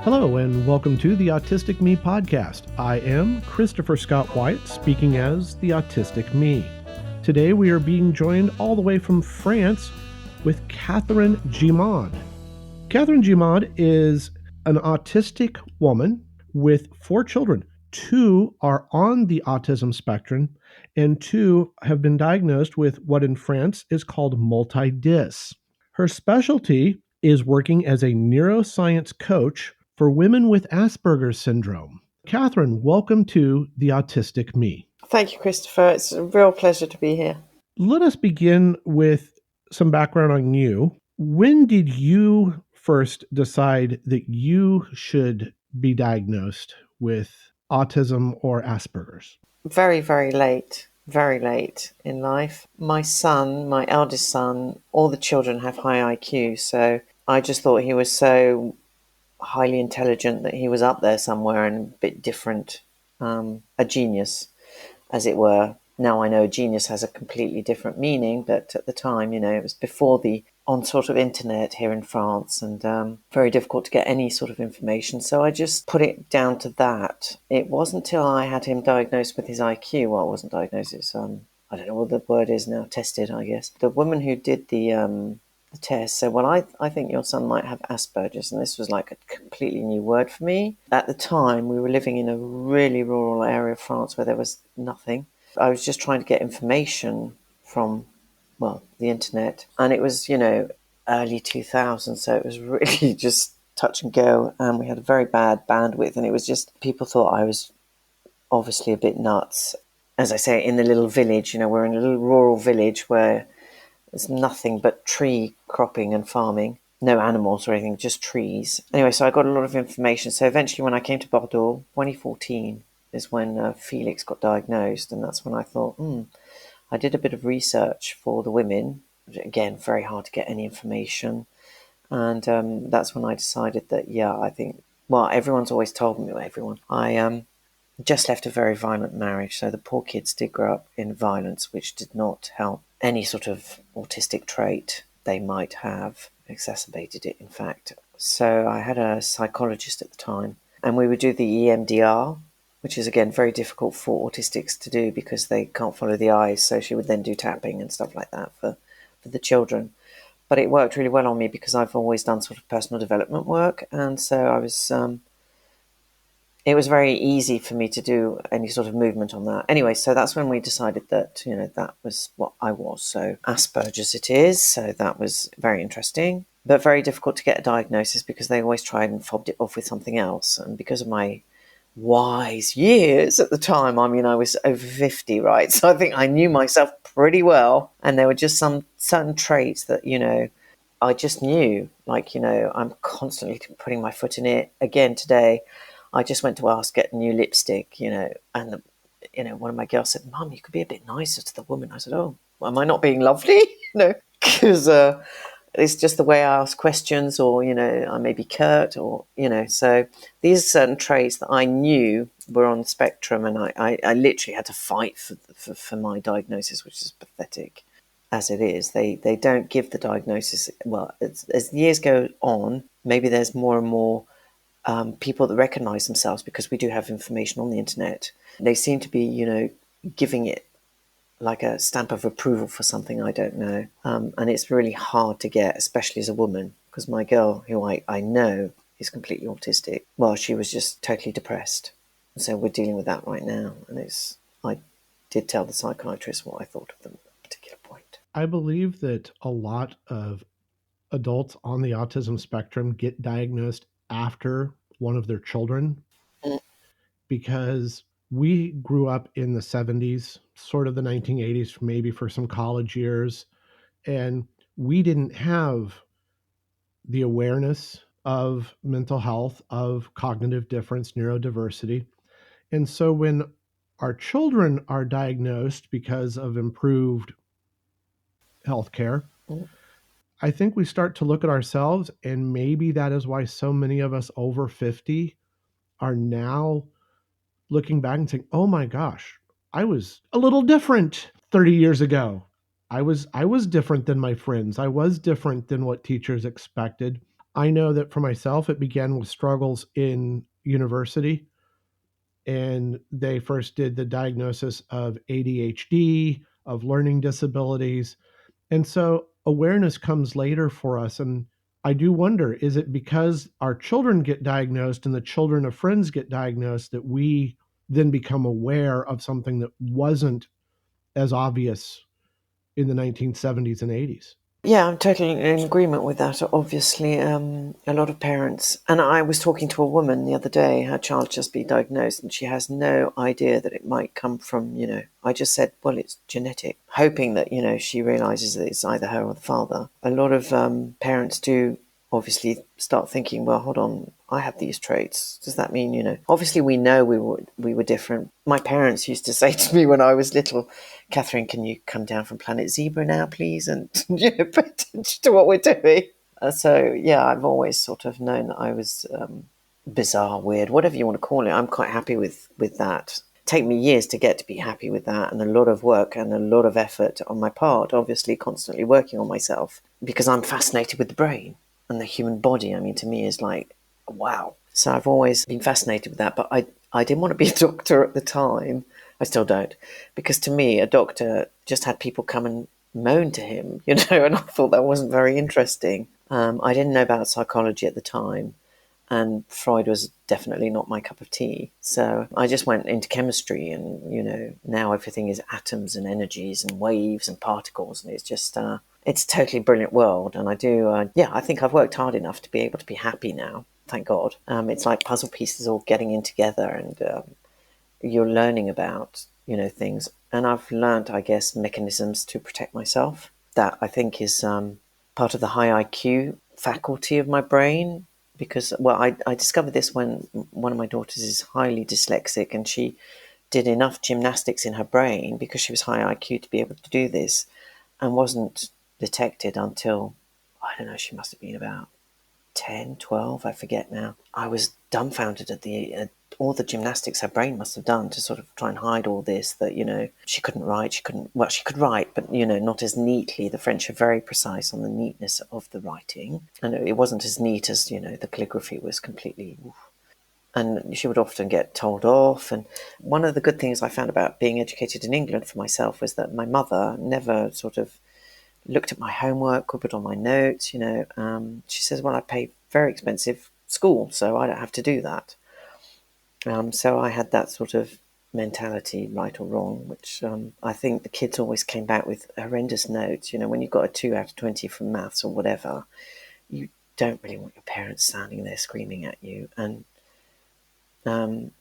Hello, and welcome to the Autistic Me Podcast. I am Christopher Scott White, speaking as the Autistic Me. Today we are being joined all the way from France with Catherine Guimard. Catherine Guimard is an autistic woman with 4 children. 2 are on the autism spectrum, and 2 have been diagnosed with what in France is called multi-dys. Her specialty is working as a neuroscience coach for women with Asperger's syndrome. Catherine, welcome to the Autistic Me. Thank you, Christopher. It's a real pleasure to be here. Let us begin with some background on you. When did you first decide that you should be diagnosed with autism or Asperger's? Very, very late in life. My son, my eldest son, all the children have high IQ, so I just thought he was so highly intelligent that he was up there somewhere and a bit different, a genius, as it were. Now I know genius has a completely different meaning, but at the time, it was before the sort of internet here in France, and very difficult to get any sort of information. So I just put it down to that. It wasn't until I had him diagnosed with his IQ. Well, it wasn't diagnosed. It's I don't know what the word is now. Tested, I guess. The woman who did the test said, "Well, I think your son might have Asperger's," and this was like a completely new word for me. At the time, we were living in a really rural area of France where there was nothing. I was just trying to get information from, the internet. And it was, early 2000s, so it was really just touch and go. And we had a very bad bandwidth. And it was just, people thought I was obviously a bit nuts. As I say, in the little village, we're in a little rural village where there's nothing but tree cropping and farming. No animals or anything, just trees. Anyway, so I got a lot of information. So eventually when I came to Bordeaux, 2014, is when Felix got diagnosed, and that's when I thought, I did a bit of research for the women. Again, very hard to get any information, and that's when I decided that, I think, everyone's always told me, I just left a very violent marriage, so the poor kids did grow up in violence, which did not help any sort of autistic trait they might have, exacerbated it, in fact. So I had a psychologist at the time, and we would do the EMDR, which is, again, very difficult for autistics to do because they can't follow the eyes. So she would then do tapping and stuff like that for the children. But it worked really well on me because I've always done sort of personal development work. And so I was, it was very easy for me to do any sort of movement on that. Anyway, so that's when we decided that, that was what I was. So Asperger's it is. So that was very interesting, but very difficult to get a diagnosis because they always tried and fobbed it off with something else. And because of my wise years at the time. I mean, I was over 50, right? So I think I knew myself pretty well. And there were just some certain traits that, I just knew, like, I'm constantly putting my foot in it. Again, today, I just went to ask, get new lipstick, and, one of my girls said, "Mum, you could be a bit nicer to the woman." I said, "Oh, am I not being lovely?" Because it's just the way I ask questions, or, I may be curt, or, so these are certain traits that I knew were on the spectrum, and I literally had to fight for my diagnosis, which is pathetic as it is. They don't give the diagnosis. Well, as years go on, maybe there's more and more people that recognize themselves because we do have information on the internet. They seem to be, giving it like a stamp of approval for something I don't know. And it's really hard to get, especially as a woman, because my girl, who I know is completely autistic, she was just totally depressed. And so we're dealing with that right now. And I did tell the psychiatrist what I thought of them at that particular point. I believe that a lot of adults on the autism spectrum get diagnosed after one of their children because we grew up in the 70s, sort of the 1980s, maybe for some college years, and we didn't have the awareness of mental health, of cognitive difference, neurodiversity. And so when our children are diagnosed because of improved healthcare, I think we start to look at ourselves, and maybe that is why so many of us over 50 are now looking back and saying, "Oh my gosh, I was a little different 30 years ago. I was different than my friends. I was different than what teachers expected. I know that for myself, it began with struggles in university. And they first did the diagnosis of ADHD, of learning disabilities. And so awareness comes later for us. And I do wonder, is it because our children get diagnosed and the children of friends get diagnosed that we then become aware of something that wasn't as obvious in the 1970s and 80s? Yeah, I'm totally in agreement with that. Obviously, a lot of parents, and I was talking to a woman the other day, her child just been diagnosed, and she has no idea that it might come from, I just said, well, it's genetic, hoping that, she realizes that it's either her or the father. A lot of parents do obviously start thinking, well, hold on, I have these traits. Does that mean, obviously we know we were different. My parents used to say to me when I was little, Catherine, can you come down from Planet Zebra now, please? And pay attention to what we're doing. So, yeah, I've always sort of known that I was bizarre, weird, whatever you want to call it. I'm quite happy with that. Take me years to get to be happy with that, and a lot of work and a lot of effort on my part, obviously constantly working on myself, because I'm fascinated with the brain and the human body. I mean, to me is like, wow. So I've always been fascinated with that, but I didn't want to be a doctor at the time. I still don't, because to me, a doctor just had people come and moan to him, and I thought that wasn't very interesting. I didn't know about psychology at the time, and Freud was definitely not my cup of tea. So I just went into chemistry, and, now everything is atoms and energies and waves and particles, and it's just, it's a totally brilliant world. And I do, I think I've worked hard enough to be able to be happy now, thank God. It's like puzzle pieces all getting in together, and you're learning about, things. And I've learned, I guess, mechanisms to protect myself. That I think is part of the high IQ faculty of my brain. Because, well, I discovered this when one of my daughters is highly dyslexic, and she did enough gymnastics in her brain because she was high IQ to be able to do this, and wasn't detected until, I don't know, she must have been about 10, 12, I forget now. I was dumbfounded at all the gymnastics her brain must have done to sort of try and hide all this, that, she couldn't write, she could write, but, not as neatly. The French are very precise on the neatness of the writing, and it wasn't as neat as, the calligraphy was completely... And she would often get told off. And one of the good things I found about being educated in England for myself was that my mother never sort of looked at my homework or put on my notes. She says, well, I pay very expensive school, so I don't have to do that. So I had that sort of mentality, right or wrong, which I think the kids always came back with horrendous notes. When you got a 2 out of 20 from maths or whatever, you don't really want your parents standing there screaming at you. And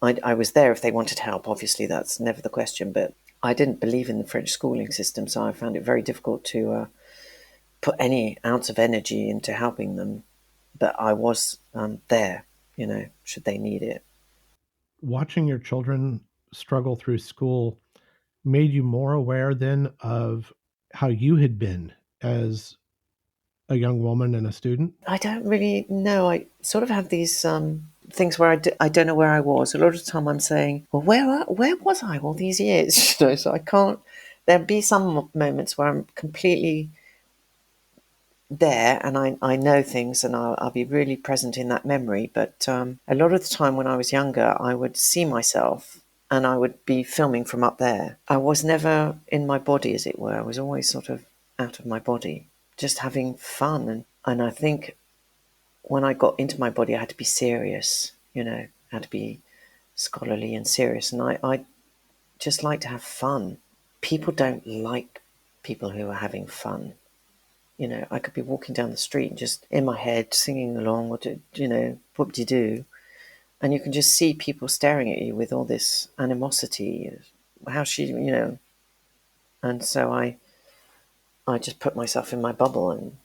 I was there if they wanted help. Obviously, that's never the question, but I didn't believe in the French schooling system, so I found it very difficult to put any ounce of energy into helping them. But I was there, should they need it. Watching your children struggle through school made you more aware then of how you had been as a young woman and a student? I don't really know. I sort of have these things where I don't know where I was. A lot of the time I'm saying, well, where was I all these years? So I can't. There'll be some moments where I'm completely there, and I know things, and I'll be really present in that memory. But a lot of the time when I was younger, I would see myself and I would be filming from up there. I was never in my body, as it were. I was always sort of out of my body, just having fun. And I think when I got into my body, I had to be serious, I had to be scholarly and serious. And I just like to have fun. People don't like people who are having fun. I could be walking down the street just in my head singing along, or, whoop-de-doo. And you can just see people staring at you with all this animosity. How and so I just put myself in my bubble. And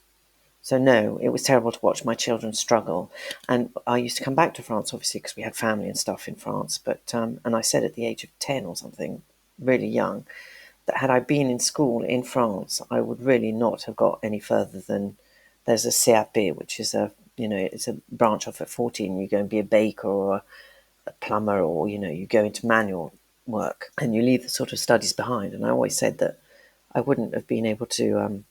so, no, it was terrible to watch my children struggle. And I used to come back to France, obviously, because we had family and stuff in France. But and I said at the age of 10 or something, really young, that had I been in school in France, I would really not have got any further than, there's a CAP, which is it's a branch off at 14. You go and be a baker or a plumber, or, you go into manual work and you leave the sort of studies behind. And I always said that I wouldn't have been able to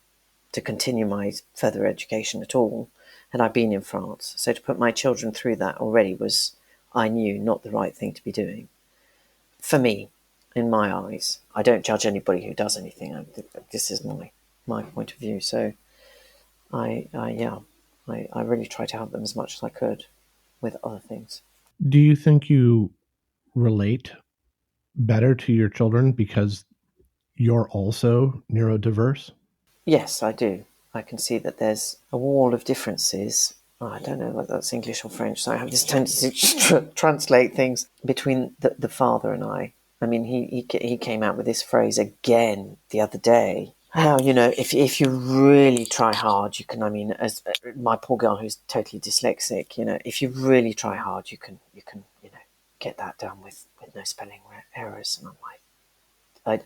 continue my further education at all and I'd been in France. So to put my children through that already was, I knew, not the right thing to be doing. For me, in my eyes. I don't judge anybody who does anything. This is my point of view. So I really try to help them as much as I could with other things. Do you think you relate better to your children because you're also neurodiverse? Yes, I do. I can see that there's a wall of differences. Oh, I don't know whether that's English or French, so I have this tendency to translate things between the father and I. I mean, he came out with this phrase again the other day. How, if you really try hard, you can. I mean, as my poor girl who's totally dyslexic, if you really try hard, you can, get that done with no spelling errors. And I'm like,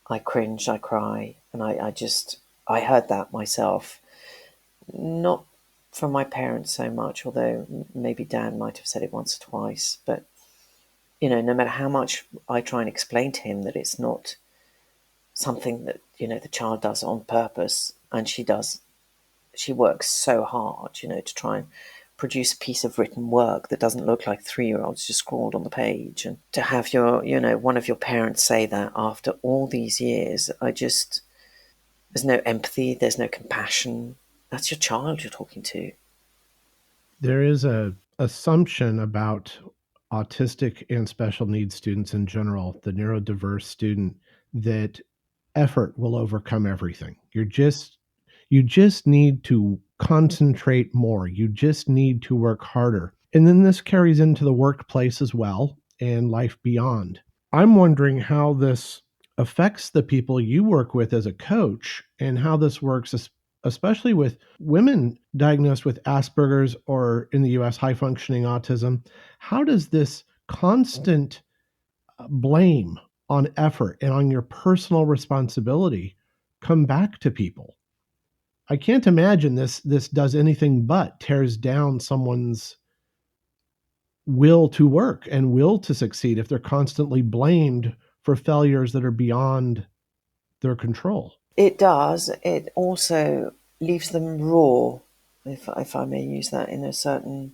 I cringe, I cry, and I heard that myself. Not from my parents so much, although maybe Dan might have said it once or twice. But, no matter how much I try and explain to him that it's not something that, the child does on purpose, and she works so hard, to try and produce a piece of written work that doesn't look like 3-year-olds just scrawled on the page. And to have one of your parents say that after all these years, there's no empathy, there's no compassion. That's your child you're talking to. There is a assumption about autistic and special needs students in general, the neurodiverse student, that effort will overcome everything. You just need to concentrate more. You just need to work harder. And then this carries into the workplace as well and life beyond. I'm wondering how this affects the people you work with as a coach and how this works, especially with women diagnosed with Asperger's or in the US, high functioning autism. How does this constant blame on effort and on your personal responsibility come back to people? I can't imagine this does anything but tears down someone's will to work and will to succeed if they're constantly blamed for failures that are beyond their control. It does. It also leaves them raw, if I may use that in a certain.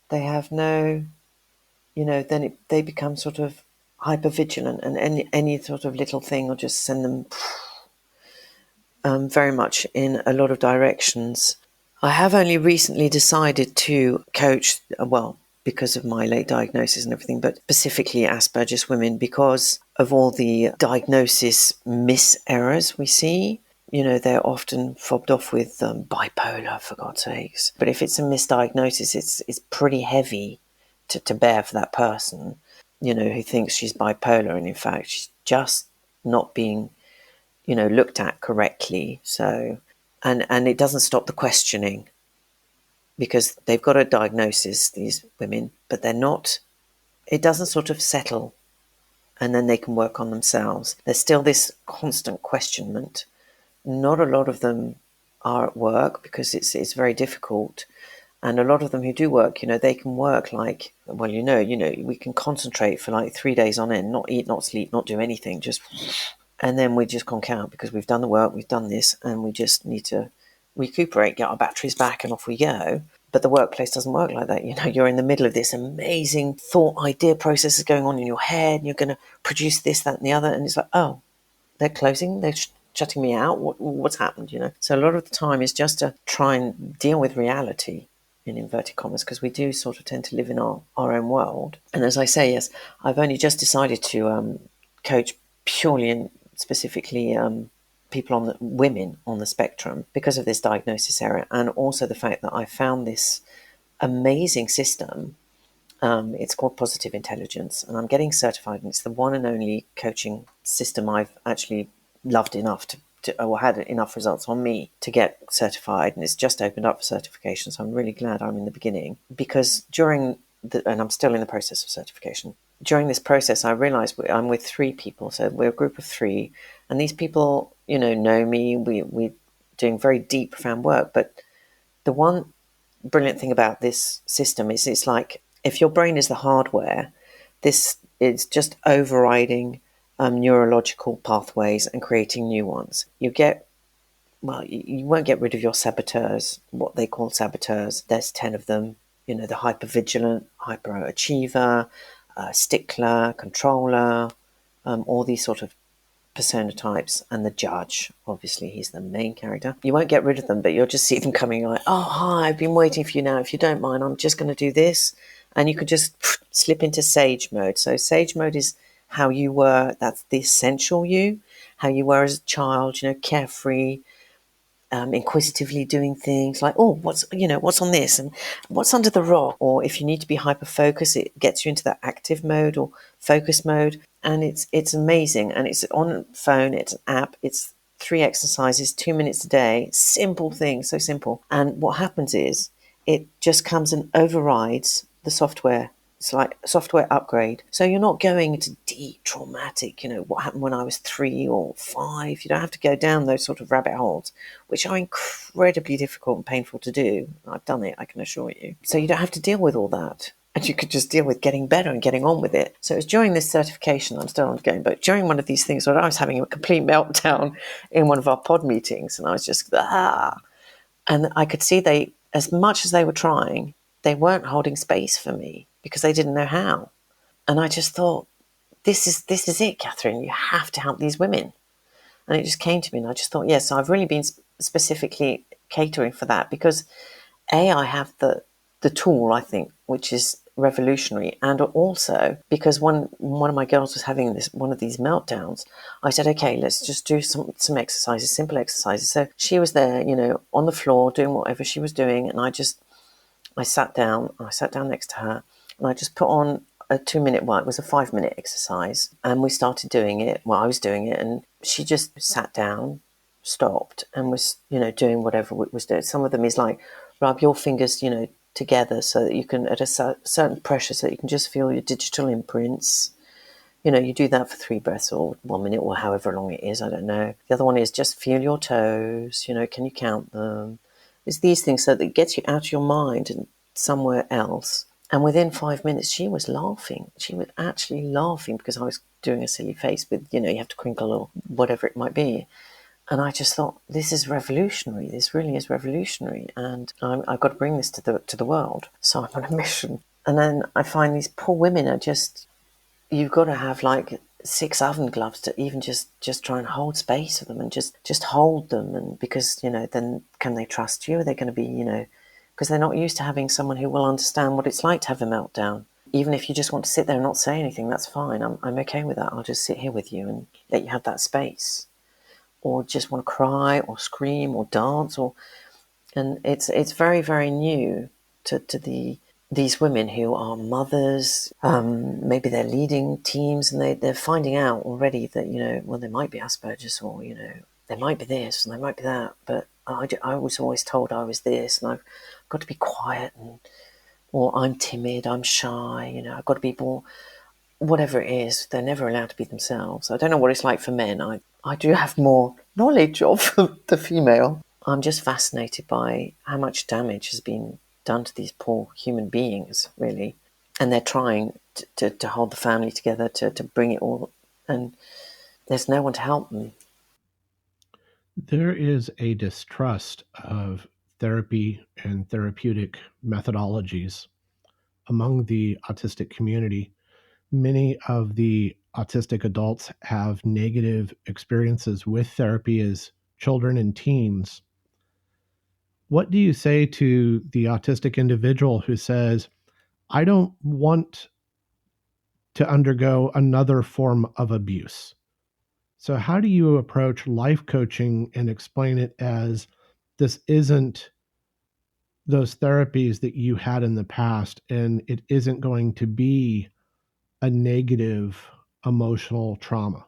They have no, then they become sort of hyper vigilant, and any sort of little thing will just send them very much in a lot of directions. I have only recently decided to coach, well, because of my late diagnosis and everything, but specifically Asperger's women because of all the diagnosis miserrors we see. They're often fobbed off with bipolar, for God's sakes. But if it's a misdiagnosis, it's pretty heavy to bear for that person, who thinks she's bipolar, and in fact, she's just not being, looked at correctly. So, and it doesn't stop the questioning because they've got a diagnosis, these women, but it doesn't sort of settle and then they can work on themselves. There's still this constant questionment. Not a lot of them are at work because it's very difficult. And a lot of them who do work, they can work like, well, we can concentrate for like 3 days on end, not eat, not sleep, not do anything, and then we just conk out because we've done the work, we've done this, and we just need to recuperate, get our batteries back, and off we go. But the workplace doesn't work like that. You're in the middle of this amazing thought idea processes going on in your head, and you're going to produce this, that, and the other, and it's like, oh, they're closing, they're shutting me out. What's happened? So a lot of the time is just to try and deal with reality in inverted commas, because we do sort of tend to live in our own world. And as I say, yes, I've only just decided to coach purely and specifically women on the spectrum because of this diagnosis error, and also the fact that I found this amazing system. It's called Positive Intelligence, and I'm getting certified, and it's the one and only coaching system I've actually loved enough or had enough results on me to get certified, and it's just opened up for certification, so I'm really glad I'm in the beginning, because and I'm still in the process of certification. During this process, I realized I'm with 3 people, so we're a group of 3, and these people, know me, we're doing very deep, profound work, but the one brilliant thing about this system is it's like, if your brain is the hardware, this is just overriding neurological pathways and creating new ones. You get well, you won't get rid of your saboteurs, what they call saboteurs. There's 10 of them, the hypervigilant, hyperachiever, stickler, controller, all these sort of persona types, and the judge. Obviously, he's the main character. You won't get rid of them, but you'll just see them coming like, oh, hi, I've been waiting for you now. If you don't mind, I'm just going to do this. And you could just slip into sage mode. So sage mode is how you were, that's the essential you, how you were as a child, carefree, inquisitively doing things like, oh, what's on this and what's under the rock? Or if you need to be hyper focused, it gets you into that active mode or focus mode. And it's amazing. And it's on phone, it's an app, it's 3 exercises, 2 minutes a day, simple thing, so simple. And what happens is it just comes and overrides the software. It's like a software upgrade. So you're not going into deep traumatic, what happened when I was 3 or 5. You don't have to go down those sort of rabbit holes, which are incredibly difficult and painful to do. I've done it, I can assure you. So you don't have to deal with all that. And you could just deal with getting better and getting on with it. So it was during this certification, I'm still ongoing, but during one of these things where I was having a complete meltdown in one of our pod meetings, and I was just, And I could see as much as they were trying, they weren't holding space for me because they didn't know how. And I just thought, this is it, Catherine. You have to help these women. And it just came to me, and I just thought, yes, I've really been specifically catering for that because, I have the tool, I think, which is revolutionary. And also because one of my girls was having one of these meltdowns, I said, okay, let's just do some exercises, simple exercises. So she was there, on the floor doing whatever she was doing. And I sat down next to her, and I just put on a 2-minute one. It was a 5-minute exercise. And we started doing it. Well, I was doing it, and she just sat down, stopped, and was, doing whatever it was doing. Some of them is like, rub your fingers, together so that you can, at a certain pressure, so that you can just feel your digital imprints. You do that for 3 breaths or 1 minute or however long it is, I don't know. The other one is just feel your toes, can you count them? It's these things so that it gets you out of your mind and somewhere else. And within 5 minutes, she was laughing. She was actually laughing because I was doing a silly face with, you have to crinkle or whatever it might be. And I just thought, this is revolutionary. This really is revolutionary. And I've got to bring this to the world. So I'm on a mission. And then I find these poor women are just, you've got to have like 6 oven gloves to even just try and hold space for them and just hold them. And because, then can they trust you? Are they going to be, because they're not used to having someone who will understand what it's like to have a meltdown. Even if you just want to sit there and not say anything, that's fine. I'm okay with that. I'll just sit here with you and let you have that space. Or just want to cry or scream or dance, and it's very, very new to these women who are mothers. Maybe they're leading teams, and they're finding out already that they might be Asperger's, or they might be this and they might be that. But I was always told I was this, and I've got to be quiet, or I'm timid, I'm shy. I've got to be more. Whatever it is, they're never allowed to be themselves. I don't know what it's like for men. I do have more knowledge of the female. I'm just fascinated by how much damage has been done to these poor human beings, really. And they're trying to hold the family together, to bring it all, and there's no one to help them. There is a distrust of therapy and therapeutic methodologies among the autistic community. Many of the autistic adults have negative experiences with therapy as children and teens. What do you say to the autistic individual who says, I don't want to undergo another form of abuse? So, how do you approach life coaching and explain it as this isn't those therapies that you had in the past, and it isn't going to be a negative emotional trauma?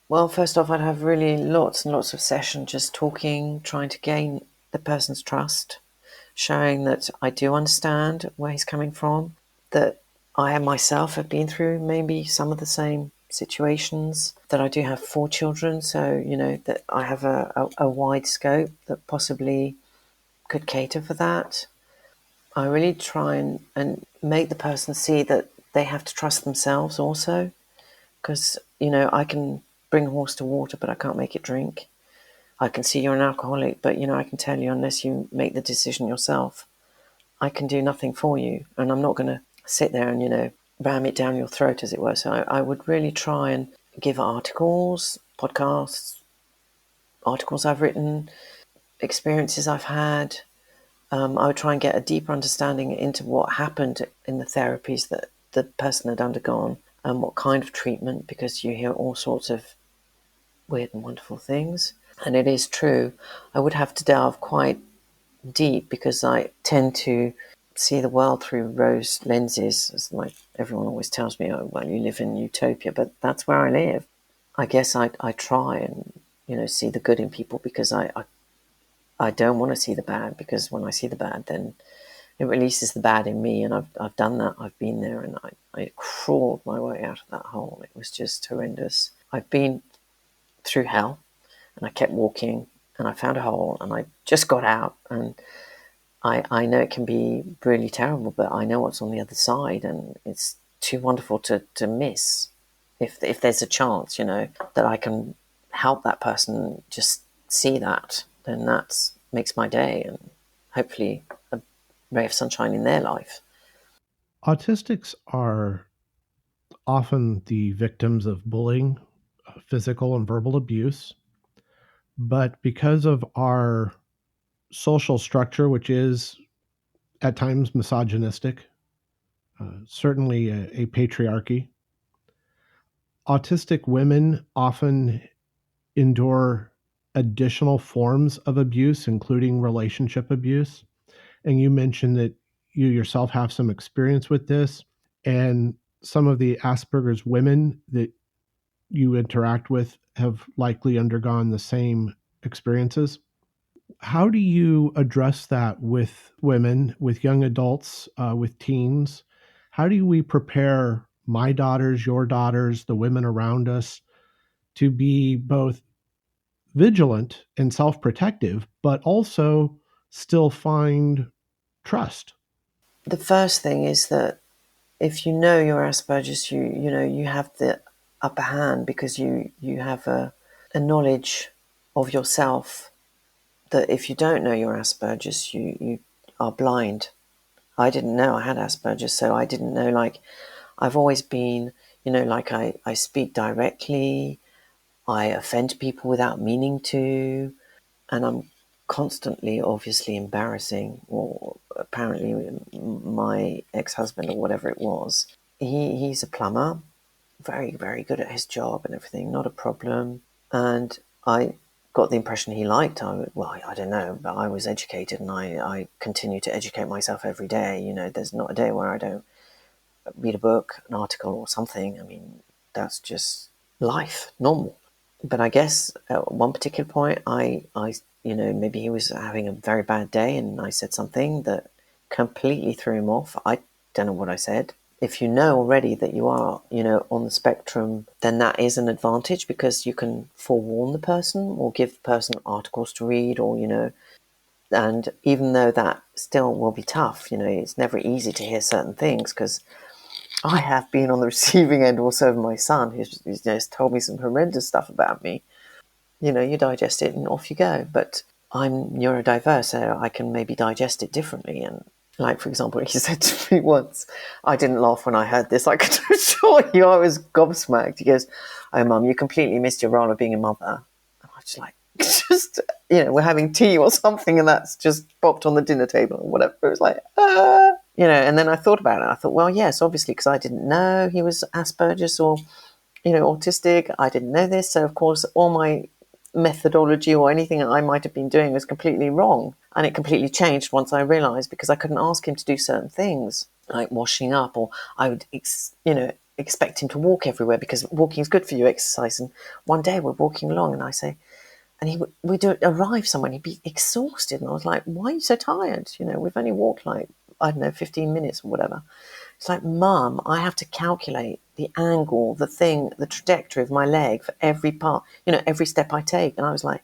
Well, first off, I'd have really lots and lots of sessions just talking, trying to gain the person's trust, showing that I do understand where he's coming from, that I myself have been through maybe some of the same situations, that I do have 4 children, so, that I have a wide scope that possibly could cater for that. I really try and make the person see that they have to trust themselves also, because, I can bring a horse to water, but I can't make it drink. I can see you're an alcoholic, but, I can tell you, unless you make the decision yourself, I can do nothing for you. And I'm not going to sit there and, ram it down your throat, as it were. So I would really try and give articles, podcasts, articles I've written, experiences I've had. I would try and get a deeper understanding into what happened in the therapies that the person had undergone and what kind of treatment, because you hear all sorts of weird and wonderful things. And it is true, I would have to delve quite deep because I tend to see the world through rose lenses, as like everyone always tells me, oh, well, you live in utopia, but that's where I live. I guess I try and, see the good in people because I don't want to see the bad, because when I see the bad, then it releases the bad in me, and I've done that. I've been there, and I crawled my way out of that hole. It was just horrendous. I've been through hell, and I kept walking, and I found a hole, and I just got out, and I know it can be really terrible, but I know what's on the other side, and it's too wonderful to miss. If there's a chance, that I can help that person just see that, then that makes my day, and hopefully a ray of sunshine in their life. Autistics are often the victims of bullying, physical and verbal abuse. But because of our social structure, which is at times misogynistic, certainly a patriarchy, autistic women often endure additional forms of abuse, including relationship abuse. And you mentioned that you yourself have some experience with this, and some of the Asperger's women that you interact with have likely undergone the same experiences. How do you address that with women, with young adults, with teens? How do we prepare my daughters, your daughters, the women around us to be both vigilant and self protective, but also still find trust? The first thing is that if you know you're Asperger's, you have the upper hand, because you have a knowledge of yourself that if you don't know you're Asperger's, you are blind. I didn't know I had Asperger's, so I didn't know, like, I've always been, like I speak directly, I offend people without meaning to, and I'm constantly, obviously, embarrassing, or apparently my ex-husband or whatever it was. He's a plumber, very, very good at his job and everything, not a problem. And I got the impression he liked. I don't know, but I was educated, and I continue to educate myself every day. There's not a day where I don't read a book, an article, or something. I mean, that's just life, normal. But I guess at one particular point, maybe he was having a very bad day, and I said something that completely threw him off. I don't know what I said. If you know already that you are, on the spectrum, then that is an advantage, because you can forewarn the person or give the person articles to read, or, and even though that still will be tough, it's never easy to hear certain things, because I have been on the receiving end also of my son, who's just told me some horrendous stuff about me. You digest it and off you go. But I'm neurodiverse, so I can maybe digest it differently. And like, for example, he said to me once, I didn't laugh when I heard this, I can assure you I was gobsmacked. He goes, "Oh, Mum, you completely missed your role of being a mother." And I was just like, we're having tea or something, and that's just popped on the dinner table or whatever. It was like, and then I thought about it. I thought, well, yes, obviously, because I didn't know he was Asperger's or, autistic. I didn't know this. So, of course, all my methodology or anything that I might have been doing was completely wrong. And it completely changed once I realised, because I couldn't ask him to do certain things, like washing up, or I would, expect him to walk everywhere, because walking is good for you, exercise. And one day we're walking along, and I say, and we'd arrive somewhere, and he'd be exhausted. And I was like, "Why are you so tired? We've only walked, like, I don't know, 15 minutes or whatever." It's like, "Mum, I have to calculate the angle, the trajectory of my leg for every part, every step I take." And I was like,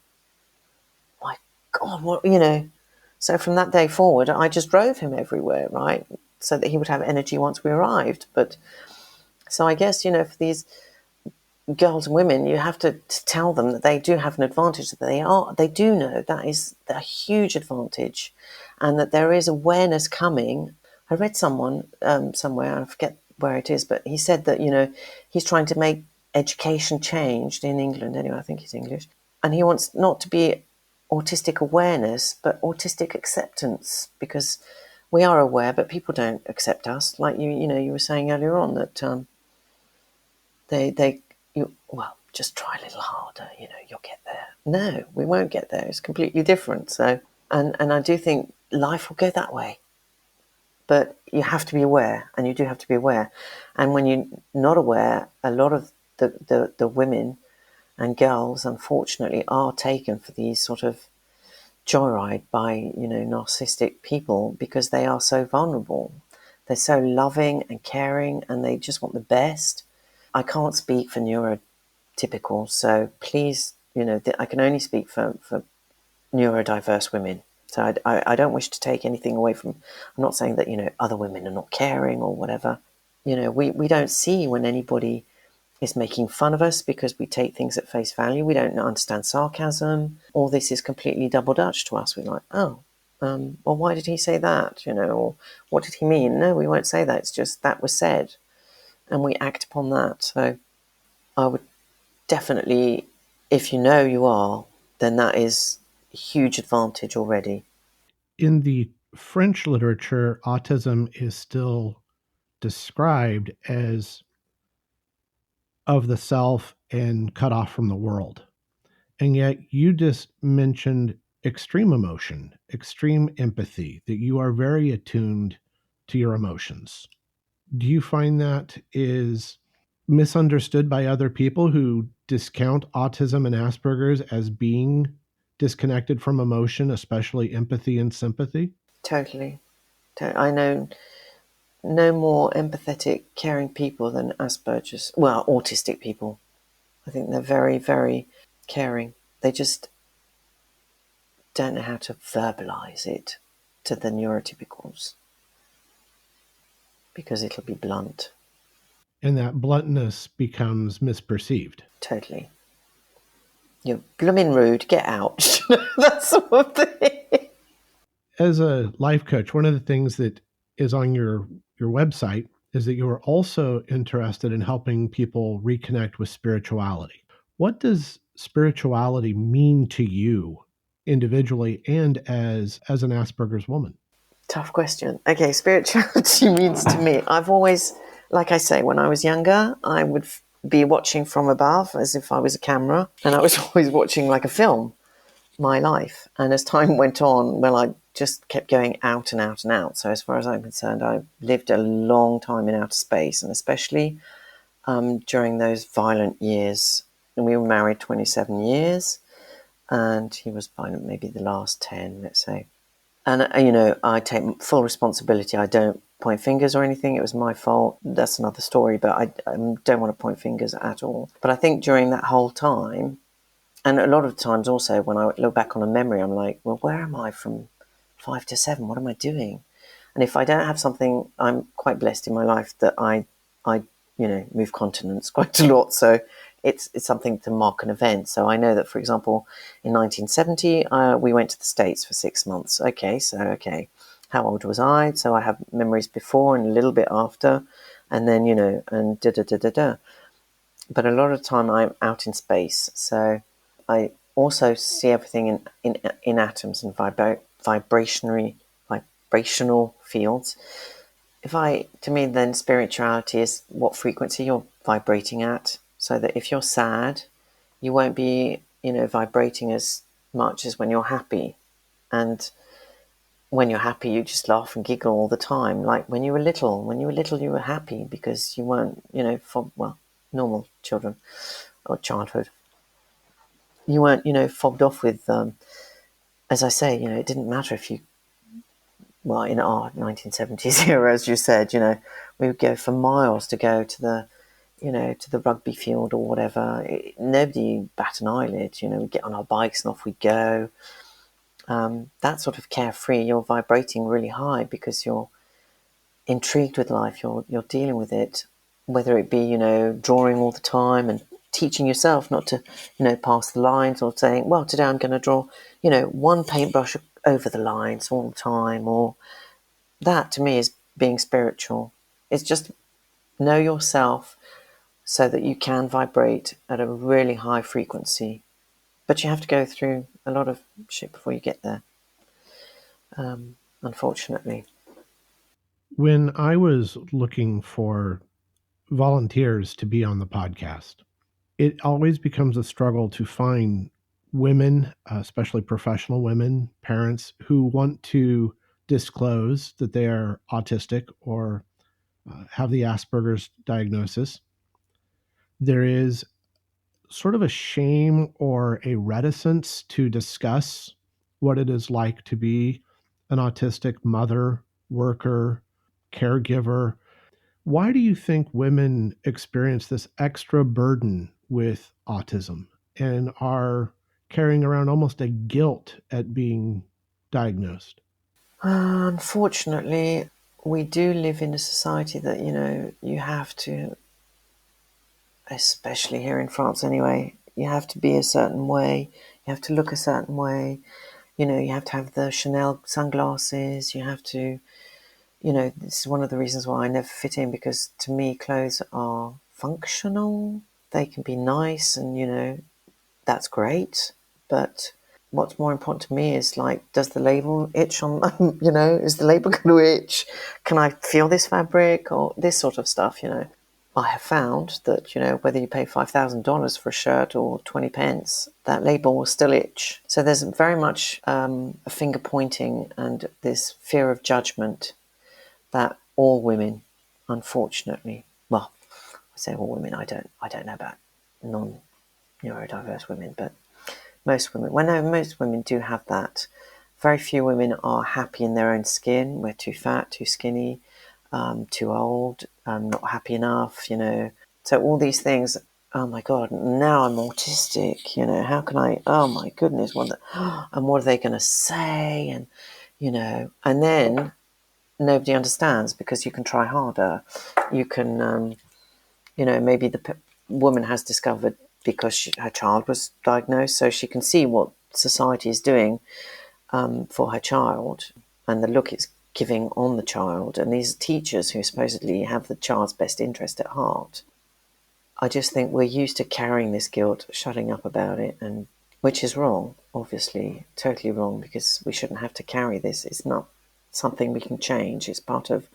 "My God, what?" So from that day forward, I just drove him everywhere, right? So that he would have energy once we arrived. But so I guess, for these girls and women, you have to tell them that they do have an advantage, that they do know that is a huge advantage, and that there is awareness coming. I read someone somewhere, I forget where it is, but he said that, he's trying to make education changed in England anyway, I think he's English, and he wants not to be autistic awareness, but autistic acceptance, because we are aware, but people don't accept us. Like you were saying earlier on that just try a little harder, you'll get there. No, we won't get there. It's completely different. So, and I do think life will go that way. But you have to be aware, and you do have to be aware. And when you're not aware, a lot of the women and girls, unfortunately, are taken for these sort of joyride by, narcissistic people, because they are so vulnerable. They're so loving and caring, and they just want the best. I can't speak for neurotypical, so please, I can only speak for neurodiverse women. So I don't wish to take anything away from, I'm not saying that, other women are not caring or whatever. We don't see when anybody is making fun of us, because we take things at face value. We don't understand sarcasm. All this is completely double Dutch to us. We're like, well, why did he say that? Or what did he mean? No, we won't say that. It's just that was said, and we act upon that. So I would definitely, if you are, then that is a huge advantage already. In the French literature, autism is still described as of the self and cut off from the world. And yet you just mentioned extreme emotion, extreme empathy, that you are very attuned to your emotions. Do you find that is misunderstood by other people who discount autism and Asperger's as being disconnected from emotion, especially empathy and sympathy? Totally. I know no more empathetic, caring people than Asperger's. Well, autistic people. I think they're very, very caring. They just don't know how to verbalize it to the neurotypicals, because it'll be blunt. And that bluntness becomes misperceived. Totally. You're blooming rude, get out. That sort of thing. As a life coach, one of the things that is on your website is that you are also interested in helping people reconnect with spirituality. What does spirituality mean to you individually and as an Asperger's woman? Tough question. Okay, spirituality means to me, I've always, like I say, when I was younger, I would be watching from above as if I was a camera, and I was always watching like a film, my life. And as time went on, well, I just kept going out and out and out. So as far as I'm concerned, I lived a long time in outer space, and especially during those violent years. And we were married 27 years, and he was violent maybe the last 10, let's say. And, I take full responsibility. I don't point fingers or anything. It was my fault. That's another story, but I don't want to point fingers at all. But I think during that whole time, and a lot of times also when I look back on a memory, I'm like, well, where am I from 5 to 7? What am I doing? And if I don't have something, I'm quite blessed in my life that I move continents quite a lot. So it's something to mark an event. So I know that, for example, in 1970, we went to the States for 6 months. Okay. How old was I? So I have memories before and a little bit after, and then, and da-da-da-da-da. But a lot of the time I'm out in space. So I also see everything in atoms and vibrational fields. To me, then spirituality is what frequency you're vibrating at, so that if you're sad, you won't be, vibrating as much as when you're happy. And when you're happy, you just laugh and giggle all the time. Like when you were little, you were happy because you weren't, normal children or childhood. You weren't, fobbed off with, as I say, it didn't matter if you, well, in our 1970s era, as you said, we would go for miles to go to the rugby field or whatever. Nobody bat an eyelid, we'd get on our bikes and off we'd go. That sort of carefree, you're vibrating really high because you're intrigued with life, you're dealing with it, whether it be, drawing all the time and teaching yourself not to, pass the lines, or saying, well, today I'm going to draw, one paintbrush over the lines all the time, or that to me is being spiritual. It's just know yourself so that you can vibrate at a really high frequency. But you have to go through a lot of shit before you get there, unfortunately. When I was looking for volunteers to be on the podcast, it always becomes a struggle to find women, especially professional women, parents who want to disclose that they are autistic or have the Asperger's diagnosis. There is sort of a shame or a reticence to discuss what it is like to be an autistic mother, worker, caregiver. Why do you think women experience this extra burden with autism and are carrying around almost a guilt at being diagnosed? Unfortunately, we do live in a society that, you have to, especially here in France anyway, you have to be a certain way, you have to look a certain way, you have to have the Chanel sunglasses, you have to, this is one of the reasons why I never fit in, because to me, clothes are functional. They can be nice and, that's great. But what's more important to me is, like, does the label itch on, is the label going to itch? Can I feel this fabric, or this sort of stuff, I have found that, whether you pay $5,000 for a shirt or 20 pence, that label will still itch. So there's very much a finger pointing and this fear of judgment that all women, unfortunately, well, I say all women, I don't know about non-neurodiverse women, but most women, well, no, most women do have that. Very few women are happy in their own skin. We're too fat, too skinny, too old, not happy enough, So all these things, oh my God, now I'm autistic, how can I, oh my goodness, and what are they going to say? And, and then nobody understands, because you can try harder. You can, maybe the woman has discovered, because her child was diagnosed, so she can see what society is doing for her child and the look it's giving on the child. And these teachers who supposedly have the child's best interest at heart, I just think we're used to carrying this guilt, shutting up about it, and which is wrong, obviously, totally wrong, because we shouldn't have to carry this. It's not something we can change. It's part of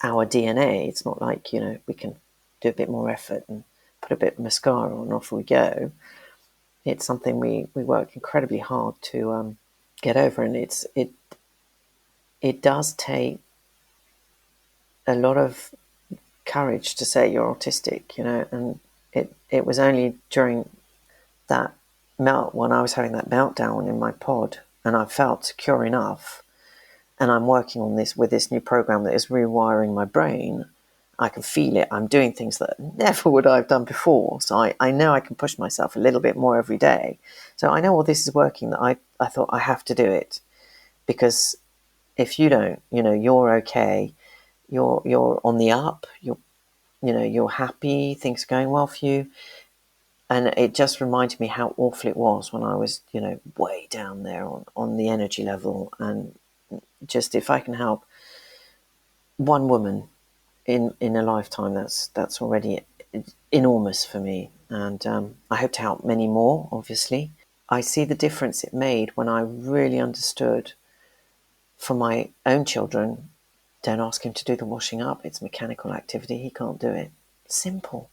our DNA. It's not like, we can do a bit more effort and put a bit of mascara on and off we go. It's something we work incredibly hard to get over, and it does take a lot of courage to say you're autistic, and it was only during that when I was having that meltdown in my pod, and I felt secure enough, and I'm working on this with this new program that is rewiring my brain. I can feel it. I'm doing things that never would I have done before. So I know I can push myself a little bit more every day. So I know all this is working, that I thought I have to do it, because if you don't, you're okay. You're on the up. You're happy. Things are going well for you. And it just reminded me how awful it was when I was, way down there on the energy level. And just, if I can help one woman in a lifetime, that's already enormous for me. And I hope to help many more, obviously. I see the difference it made when I really understood, for my own children, don't ask him to do the washing up. It's mechanical activity. He can't do it. Simple.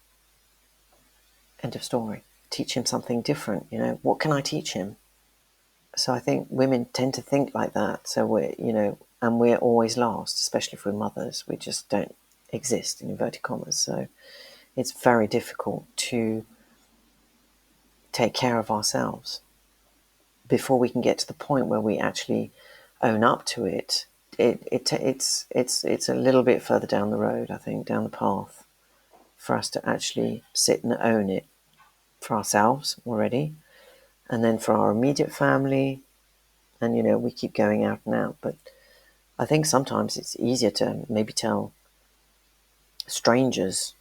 End of story. Teach him something different. What can I teach him? So I think women tend to think like that. So and we're always last, especially if we're mothers. We just don't exist, in inverted commas. So it's very difficult to take care of ourselves before we can get to the point where we actually own up to it. It's a little bit further down the road, I think, down the path, for us to actually sit and own it for ourselves already, and then for our immediate family. And we keep going out and out, but I think sometimes it's easier to maybe tell strangers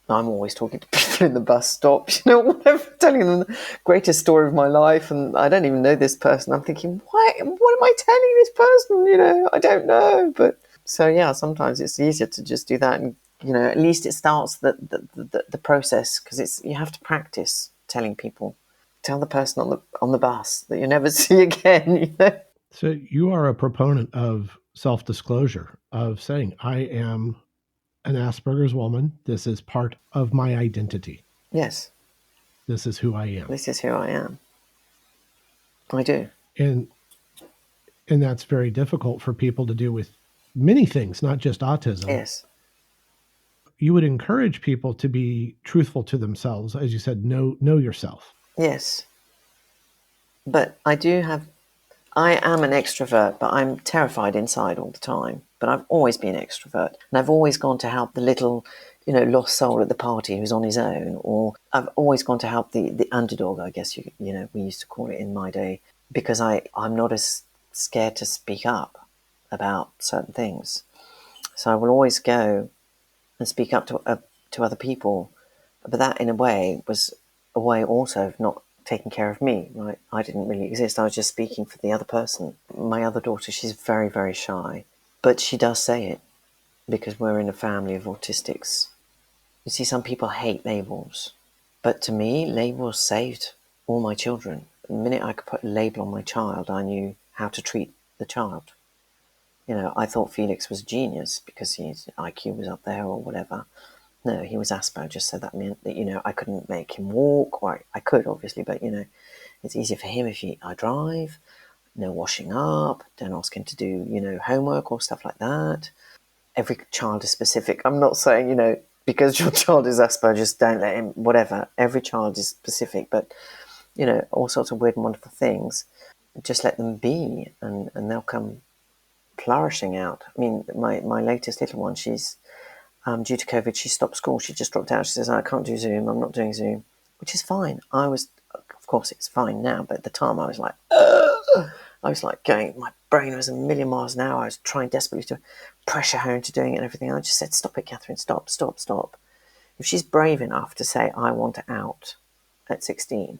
I'm always talking to people in the bus stop, whatever, telling them the greatest story of my life, and I don't even know this person. I'm thinking, what am I telling this person? I don't know. But so yeah, sometimes it's easier to just do that, and at least it starts the process, because you have to practice telling people. Tell the person on the bus that you never see again. So you are a proponent of self-disclosure, of saying, I am an Asperger's woman. This is part of my identity. Yes, This is who I am. this is who I am. I do. And that's very difficult for people to do with many things, not just autism. Yes. You would encourage people to be truthful to themselves. As you said, know yourself. Yes. But I am an extrovert, but I'm terrified inside all the time. But I've always been an extrovert. And I've always gone to help the little, lost soul at the party who's on his own. Or I've always gone to help the underdog, I guess, we used to call it in my day. Because I'm not as scared to speak up about certain things. So I will always go and speak up to other people. But that, in a way, was a way also of not taking care of me, right? I didn't really exist. I was just speaking for the other person. My other daughter, she's very, very shy, but she does say it because we're in a family of autistics. You see, some people hate labels, but to me, labels saved all my children. The minute I could put a label on my child, I knew how to treat the child. I thought Felix was a genius because his IQ was up there or whatever. No, he was Asperger's, so that meant that, I couldn't make him walk. Or I could, obviously, but, it's easier for him if I drive, no washing up, don't ask him to do, homework or stuff like that. Every child is specific. I'm not saying, because your child is Asperger's, don't let him, whatever. Every child is specific, but, all sorts of weird and wonderful things. Just let them be, and they'll come flourishing out. I mean, my latest little one, she's... due to COVID, she stopped school. She just dropped out. She says, I can't do Zoom. I'm not doing Zoom, which is fine. Of course, it's fine now, but at the time I was like, ugh! I was like my brain was a million miles an hour. I was trying desperately to pressure her into doing it and everything. I just said, stop it, Catherine, stop. If she's brave enough to say, I want out at 16,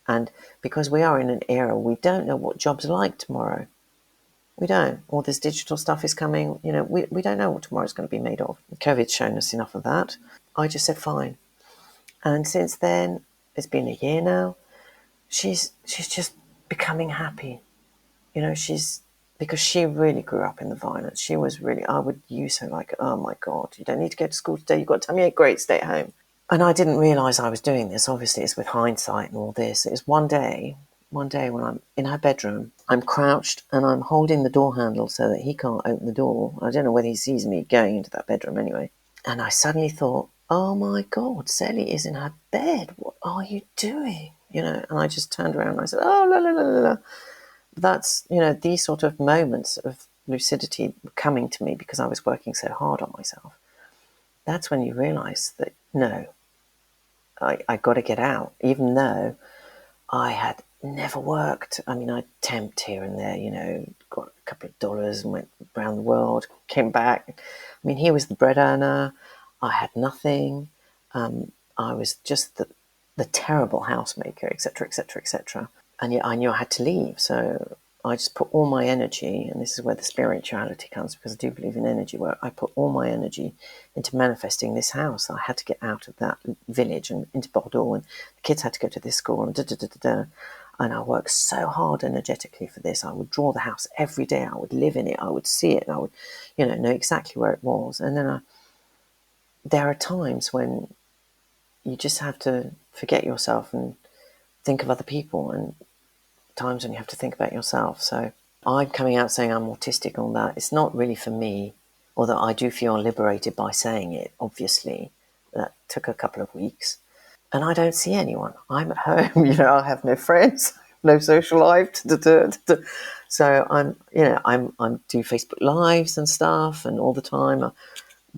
and because we are in an era, we don't know what jobs are like tomorrow. We don't. All this digital stuff is coming. We don't know what tomorrow's going to be made of. COVID's shown us enough of that. I just said fine. And since then, it's been a year now, she's just becoming happy. Because she really grew up in the violence. She was really, I would use her like, oh my God, you don't need to go to school today. You've got to tell me, great, stay at home. And I didn't realise I was doing this. Obviously, it's with hindsight and all this. It was one day when I'm in her bedroom, I'm crouched and I'm holding the door handle so that he can't open the door. I don't know whether he sees me going into that bedroom anyway. And I suddenly thought, oh my God, Sally is in her bed. What are you doing? And I just turned around and I said, oh, la, la, la, la. That's, these sort of moments of lucidity coming to me because I was working so hard on myself. That's when you realise that, no, I got to get out, even though I had never worked. I mean, I temped here and there, got a couple of dollars and went around the world, came back. I mean, he was the bread earner. I had nothing. I was just the terrible housemaker, etc., etc., etc. And yet I knew I had to leave. So I just put all my energy, and this is where the spirituality comes, because I do believe in energy work. I put all my energy into manifesting this house. I had to get out of that village and into Bordeaux, and the kids had to go to this school, and da-da-da-da-da. And I worked so hard energetically for this. I would draw the house every day. I would live in it. I would see it. And I would, know exactly where it was. And then there are times when you just have to forget yourself and think of other people, and times when you have to think about yourself. So I'm coming out saying I'm autistic on that. It's not really for me, although I do feel liberated by saying it, obviously. That took a couple of weeks. And I don't see anyone. I'm at home, I have no friends, no social life. So I'm do Facebook Lives and stuff, and all the time I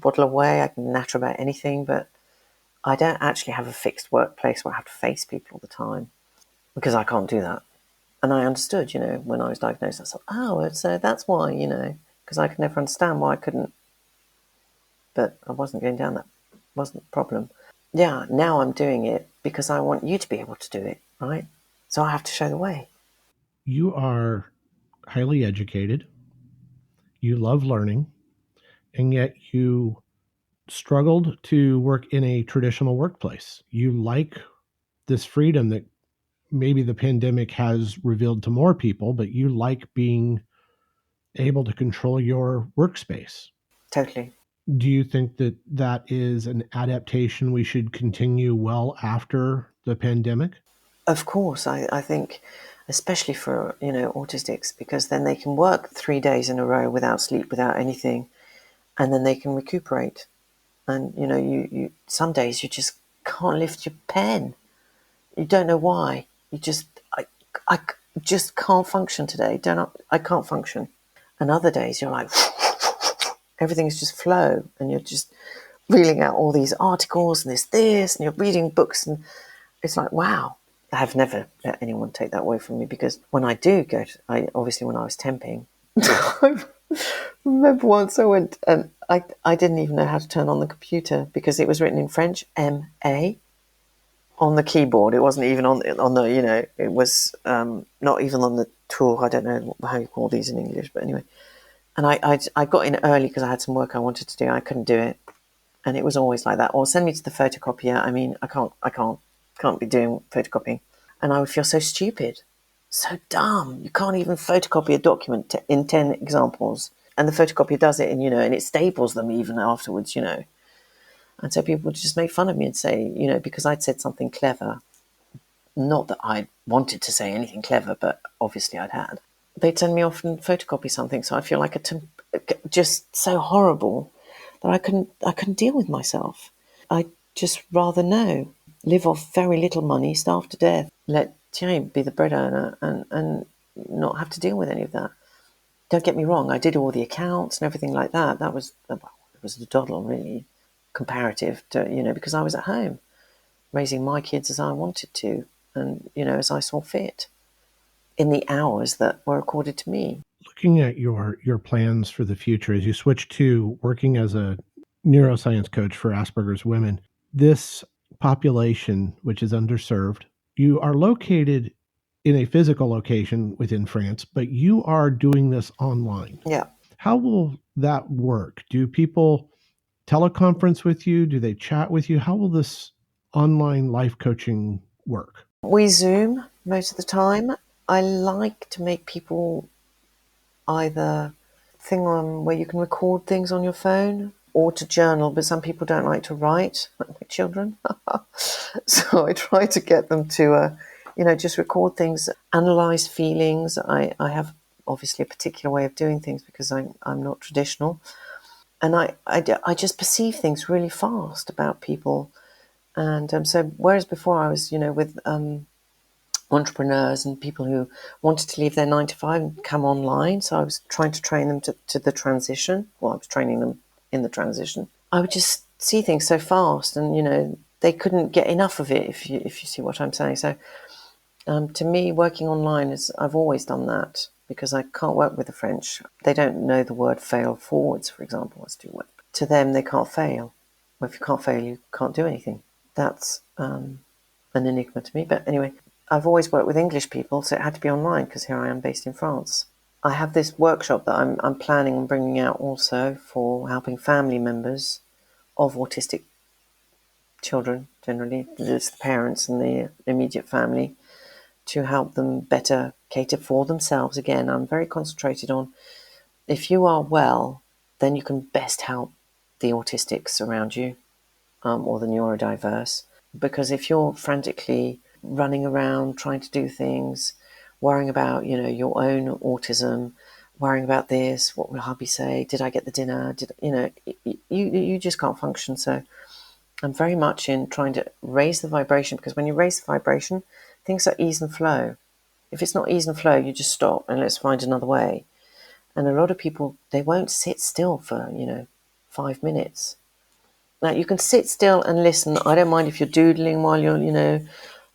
waddle away. I can natter about anything, but I don't actually have a fixed workplace where I have to face people all the time, because I can't do that. And I understood, when I was diagnosed, I thought, oh, so that's why, because I could never understand why I couldn't. But I wasn't going down that, wasn't the problem. Yeah, now I'm doing it because I want you to be able to do it, right? So I have to show the way. You are highly educated, you love learning, and yet you struggled to work in a traditional workplace. You like this freedom that maybe the pandemic has revealed to more people, but you like being able to control your workspace. Totally. Do you think that that is an adaptation we should continue well after the pandemic? Of course, I think, especially for, autistics, because then they can work 3 days in a row without sleep, without anything, and then they can recuperate. And, you some days you just can't lift your pen. You don't know why. I just can't function today. I can't function. And other days you're like, everything's just flow, and you're just reeling out all these articles and this, and you're reading books, and it's like, wow. I have never let anyone take that away from me, because when I do obviously when I was temping, I remember once I went and I didn't even know how to turn on the computer because it was written in French, MA, on the keyboard. It wasn't even on the, it was not even on the tour. I don't know how you call these in English, but anyway. And I got in early because I had some work I wanted to do. I couldn't do it. And it was always like that. Or send me to the photocopier. I mean, I can't be doing photocopying. And I would feel so stupid, so dumb. You can't even photocopy a document in 10 examples. And the photocopier does it, and it staples them even afterwards. And so people would just make fun of me and say, because I'd said something clever, not that I wanted to say anything clever, but obviously I'd had. They'd send me off and photocopy something, so I feel like just so horrible that I couldn't deal with myself. I'd just rather live off very little money, starve to death, let Jane be the bread earner, and not have to deal with any of that. Don't get me wrong, I did all the accounts and everything like that. It was a doddle, really, comparative to, because I was at home raising my kids as I wanted to, and, as I saw fit in the hours that were accorded to me. Looking at your plans for the future as you switch to working as a neuroscience coach for Asperger's women, this population, which is underserved, you are located in a physical location within France, but you are doing this online. Yeah. How will that work? Do people teleconference with you? Do they chat with you? How will this online life coaching work? We Zoom most of the time. I like to make people either thing on where you can record things on your phone or to journal, but some people don't like to write, like my children. So I try to get them to, just record things, analyze feelings. I have obviously a particular way of doing things because I'm not traditional. And I just perceive things really fast about people. And so whereas before I was, with entrepreneurs and people who wanted to leave their 9 to 5 and come online. So I was trying to train them to the transition. Well, I was training them in the transition. I would just see things so fast, and they couldn't get enough of it. If you see what I'm saying. So to me, working online I've always done that because I can't work with the French. They don't know the word fail forwards, for example, as to what. To them, they can't fail. Well, if you can't fail, you can't do anything. That's an enigma to me. But anyway, I've always worked with English people, so it had to be online because here I am based in France. I have this workshop that I'm planning on bringing out also for helping family members of autistic children, generally, it's the parents and the immediate family, to help them better cater for themselves. Again, I'm very concentrated on if you are well, then you can best help the autistics around you or the neurodiverse. Because if you're frantically running around trying to do things, worrying about, your own autism, worrying about this, what will hubby say? Did I get the dinner? You just can't function. So I'm very much in trying to raise the vibration, because when you raise the vibration, things are ease and flow. If it's not ease and flow, you just stop and let's find another way. And a lot of people, they won't sit still for, 5 minutes. Now, you can sit still and listen. I don't mind if you're doodling while you're,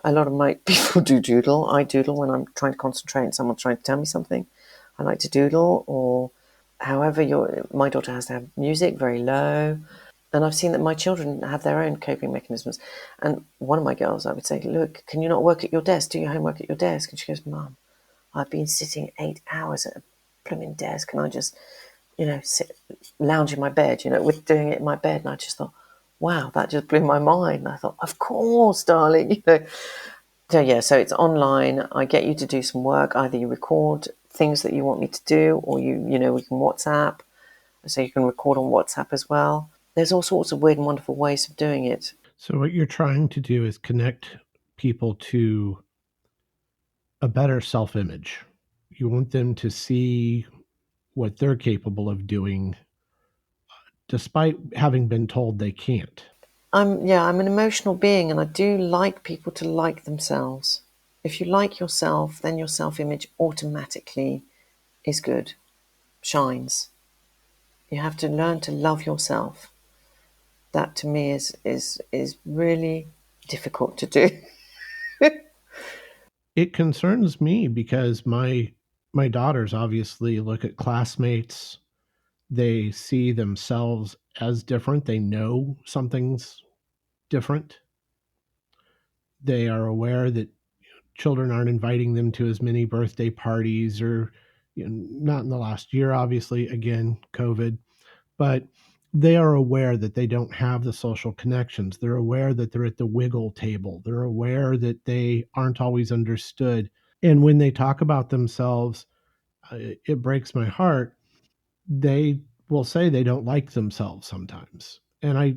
a lot of my people do doodle. I doodle when I'm trying to concentrate and someone's trying to tell me something. I like to doodle, or however my daughter has to have music very low. And I've seen that my children have their own coping mechanisms. And one of my girls, I would say, look, can you not work at your desk? Do your homework at your desk? And she goes, Mum, I've been sitting 8 hours at a blooming desk. And I just, lounge in my bed, with doing it in my bed. And I just thought, wow, that just blew my mind. And I thought, of course, darling, So, yeah, so it's online. I get you to do some work. Either you record things that you want me to do, or we can WhatsApp. So you can record on WhatsApp as well. There's all sorts of weird and wonderful ways of doing it. So what you're trying to do is connect people to a better self-image. You want them to see what they're capable of doing despite having been told they can't. I'm an emotional being, and I do like people to like themselves. If you like yourself, then your self-image automatically is good, shines. You have to learn to love yourself. That to me is really difficult to do. It concerns me because my daughters obviously look at classmates. They see themselves as different. They know something's different. They are aware that children aren't inviting them to as many birthday parties or not in the last year, obviously, again, COVID, but they are aware that they don't have the social connections. They're aware that they're at the wiggle table. They're aware that they aren't always understood. And when they talk about themselves, it breaks my heart. They will say they don't like themselves sometimes. And I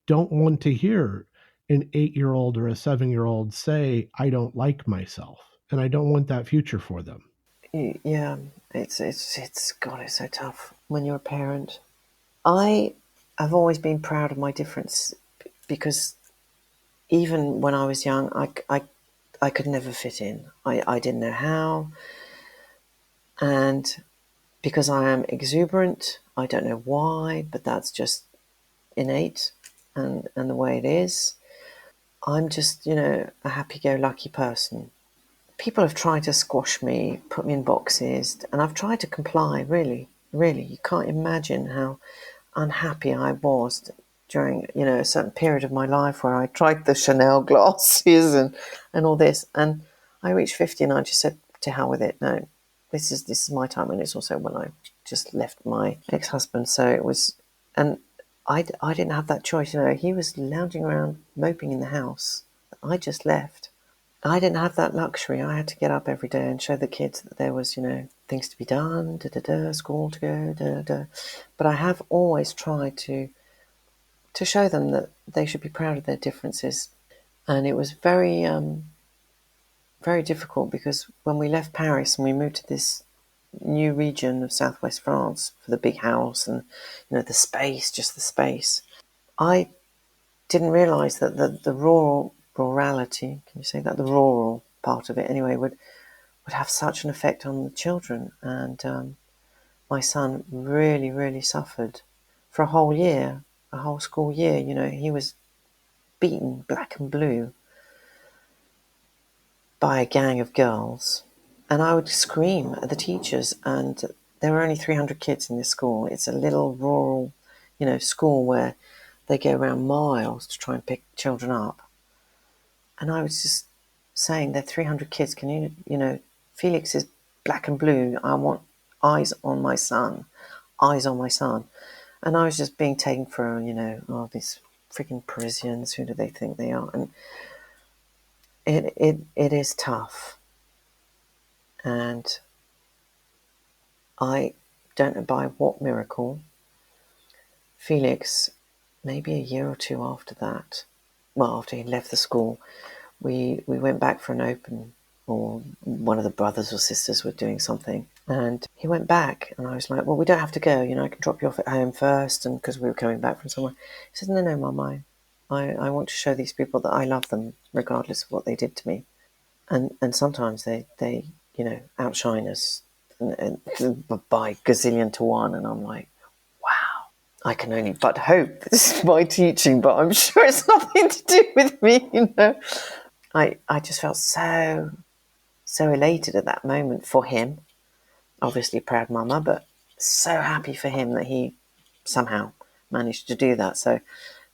don't want to hear an 8-year-old or a 7-year-old say, I don't like myself. And I don't want that future for them. Yeah, God, it's so tough when you're a parent. I have always been proud of my difference because even when I was young, I could never fit in. I didn't know how. And because I am exuberant, I don't know why, but that's just innate and the way it is. I'm just, a happy-go-lucky person. People have tried to squash me, put me in boxes, and I've tried to comply, really, really. You can't imagine how unhappy I was during, a certain period of my life where I tried the Chanel glasses and all this. And I reached 50 and I just said, to hell with it. No, this is my time. And it's also when I just left my ex-husband. So it was, and I didn't have that choice. He was lounging around, moping in the house. I just left. I didn't have that luxury. I had to get up every day and show the kids that there was, things to be done, school to go, But I have always tried to show them that they should be proud of their differences. And it was very, very difficult because when we left Paris and we moved to this new region of southwest France for the big house and, the space, just the space, I didn't realise that the rurality, can you say that? The rural part of it anyway, would have such an effect on the children. And my son really, really suffered for a whole year, a whole school year. He was beaten black and blue by a gang of girls. And I would scream at the teachers, and there were only 300 kids in this school. It's a little rural, school where they go around miles to try and pick children up. And I was just saying, there are 300 kids. Can Felix is black and blue. I want eyes on my son. Eyes on my son. And I was just being taken for, these freaking Parisians. Who do they think they are? And it is tough. And I don't know by what miracle, Felix, maybe a year or two after that, after he left the school, we went back for an open, or one of the brothers or sisters were doing something, and he went back, and I was like, well, we don't have to go, I can drop you off at home first, and because we were coming back from somewhere. He said, no, Mum, I want to show these people that I love them regardless of what they did to me. And sometimes they outshine us and by gazillion to one, and I'm like, wow, I can only but hope this is my teaching, but I'm sure it's nothing to do with me, I just felt so elated at that moment for him. Obviously a proud mama, but so happy for him that he somehow managed to do that. So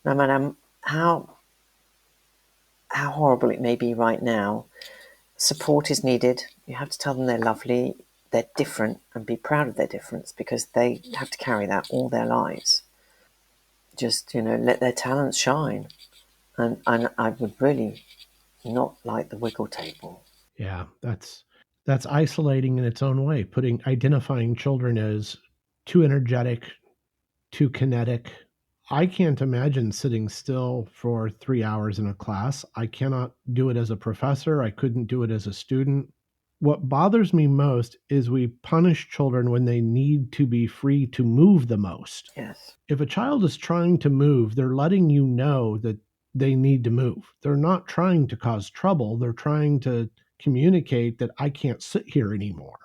no matter how horrible it may be right now, support is needed. You have to tell them they're lovely, they're different, and be proud of their difference, because they have to carry that all their lives. Just, let their talents shine. And I would really not like the wiggle table. Yeah, that's isolating in its own way, identifying children as too energetic, too kinetic. I can't imagine sitting still for 3 hours in a class. I cannot do it as a professor. I couldn't do it as a student. What bothers me most is we punish children when they need to be free to move the most. Yes. If a child is trying to move, they're letting you know that they need to move. They're not trying to cause trouble. They're trying to communicate that I can't sit here anymore.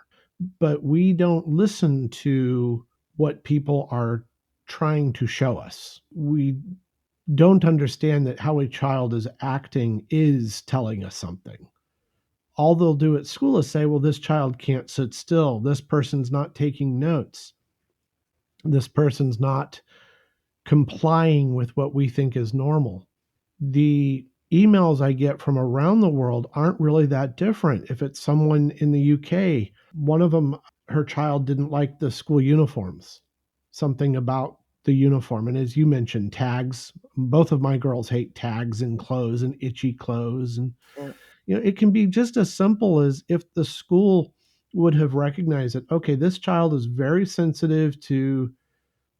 But we don't listen to what people are trying to show us. We don't understand that how a child is acting is telling us something. All they'll do at school is say, well, this child can't sit still. This person's not taking notes. This person's not complying with what we think is normal. The emails I get from around the world aren't really that different. If it's someone in the UK, one of them, her child didn't like the school uniforms, something about the uniform. And as you mentioned, tags, both of my girls hate tags and clothes and itchy clothes. And, Yeah. it can be just as simple as if the school would have recognized that, okay, this child is very sensitive to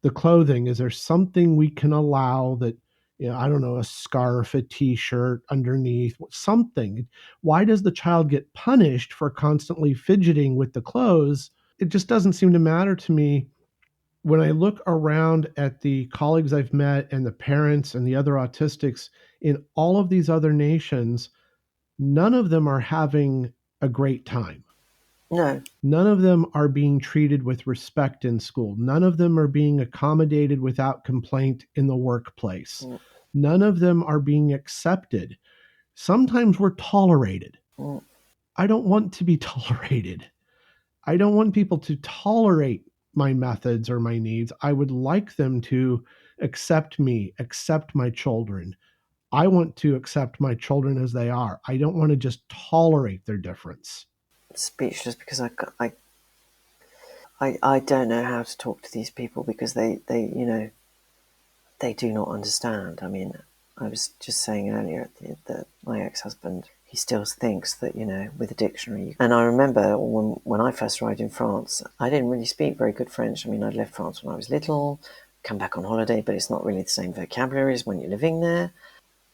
the clothing. Is there something we can allow that, I don't know, a scarf, a t-shirt underneath, something? Why does the child get punished for constantly fidgeting with the clothes? It just doesn't seem to matter to me. When I look around at the colleagues I've met and the parents and the other autistics in all of these other nations, none of them are having a great time. No. None of them are being treated with respect in school. None of them are being accommodated without complaint in the workplace. Mm. None of them are being accepted. Sometimes we're tolerated. Mm. I don't want to be tolerated. I don't want people to tolerate my methods or my needs. I would like them to accept me, accept my children. I want to accept my children as they are. I don't want to just tolerate their difference. Speechless, because I don't know how to talk to these people, because they do not understand. I mean, I was just saying earlier that my ex-husband, he still thinks that, with a dictionary. And I remember when I first arrived in France, I didn't really speak very good French. I mean, I'd left France when I was little, come back on holiday, but it's not really the same vocabulary as when you're living there.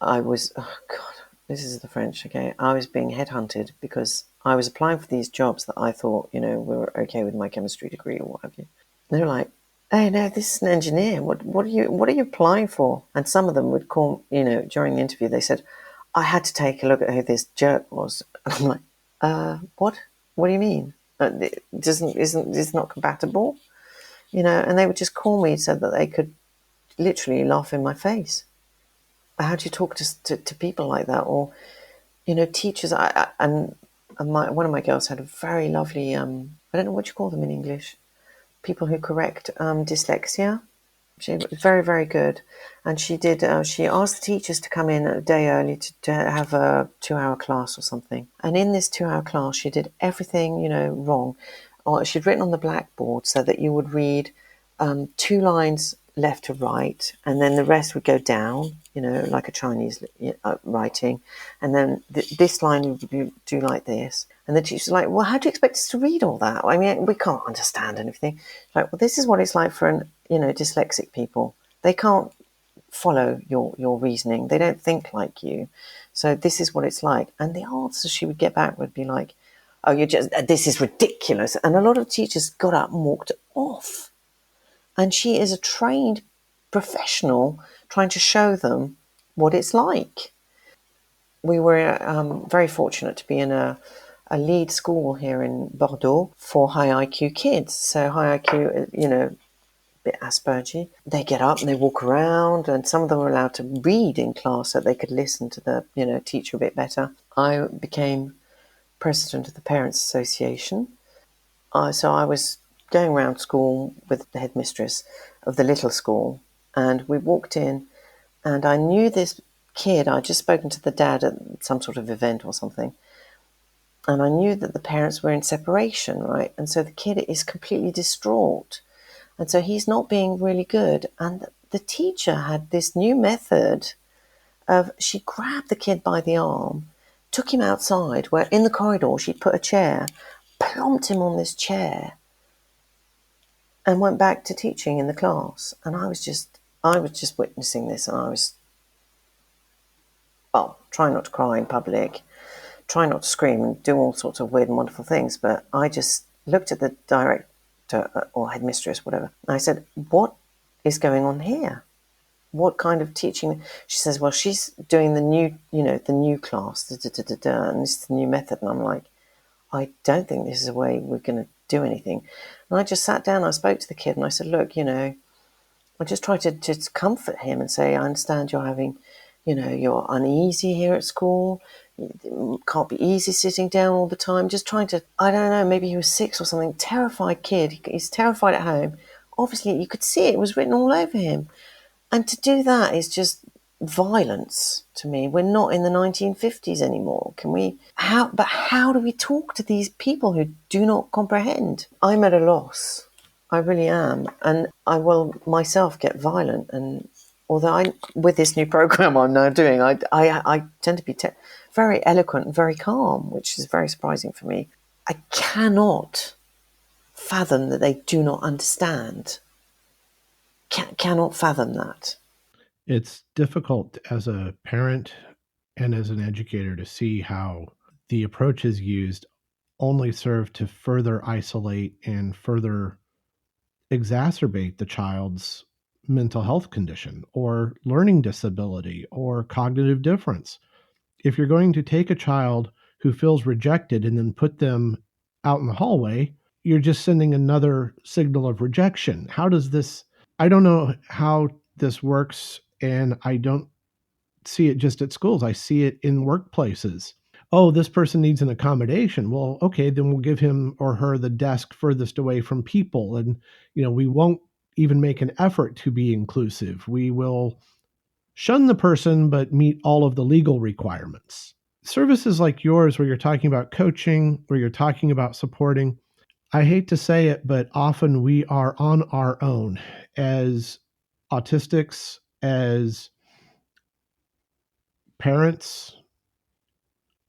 I was, oh God, this is the French, okay? I was being headhunted because I was applying for these jobs that I thought, were okay with my chemistry degree or what have you. They were like, hey, no, this is an engineer. What are you applying for? And some of them would call, during the interview, they said, I had to take a look at who this jerk was. And I'm like, what? What do you mean? Isn't this not compatible? And they would just call me so that they could literally laugh in my face. How do you talk to people like that? Or, teachers. And one of my girls had a very lovely, I don't know what you call them in English, people who correct dyslexia. She was very, very good. And she did, she asked the teachers to come in a day early to have a 2-hour class or something. And in this 2-hour class, she did everything, wrong. Or she'd written on the blackboard so that you would read 2 lines left to right, and then the rest would go down, like a Chinese writing. And then this line would do like this. And the teacher's like, well, how do you expect us to read all that? I mean, we can't understand anything. Like, well, this is what it's like for dyslexic people. They can't follow your reasoning. They don't think like you. So this is what it's like. And the answer she would get back would be like, oh, this is ridiculous. And a lot of teachers got up and walked off. And she is a trained professional trying to show them what it's like. We were very fortunate to be in a lead school here in Bordeaux for high IQ kids. So high IQ, a bit Asperger. They get up and they walk around, and some of them were allowed to read in class so they could listen to the teacher a bit better. I became president of the Parents Association. So I was going around school with the headmistress of the little school, And we walked in, and I knew this kid. I'd just spoken to the dad at some sort of event or something. And I knew that the parents were in separation, right? And so the kid is completely distraught. And so he's not being really good. And the teacher had this new method of, she grabbed the kid by the arm, took him outside, where in the corridor she'd put a chair, plonked him on this chair, and went back to teaching in the class. And I was just witnessing this, and I was, well, trying not to cry in public, trying not to scream and do all sorts of weird and wonderful things. But I just looked at the director or headmistress, whatever. And I said, what is going on here? What kind of teaching? She says, well, she's doing the new class, and this is the new method. And I'm like, I don't think this is a way we're going to do anything. And I just sat down, I spoke to the kid, and I said, look, I just tried to just comfort him and say, I understand you're having, you're uneasy here at school. It can't be easy sitting down all the time. Just trying to, I don't know, maybe he was 6 or something, terrified kid. He's terrified at home. Obviously, you could see it was written all over him. And to do that is just violence to me. We're not in the 1950s anymore. How do we talk to these people who do not comprehend? I'm at a loss. I really am. And I will myself get violent. And although with this new program I'm now doing, I tend to be very eloquent and very calm, which is very surprising for me. I cannot fathom that they do not understand. Cannot fathom that. It's difficult as a parent and as an educator to see how the approaches used only serve to further isolate and further exacerbate the child's mental health condition or learning disability or cognitive difference. If you're going to take a child who feels rejected and then put them out in the hallway, you're just sending another signal of rejection. I don't know how this works, and I don't see it just at schools. I see it in workplaces. Oh, this person needs an accommodation. Well, okay, then we'll give him or her the desk furthest away from people. And, we won't even make an effort to be inclusive. We will shun the person, but meet all of the legal requirements. Services like yours, where you're talking about coaching, where you're talking about supporting, I hate to say it, but often we are on our own as autistics, as parents.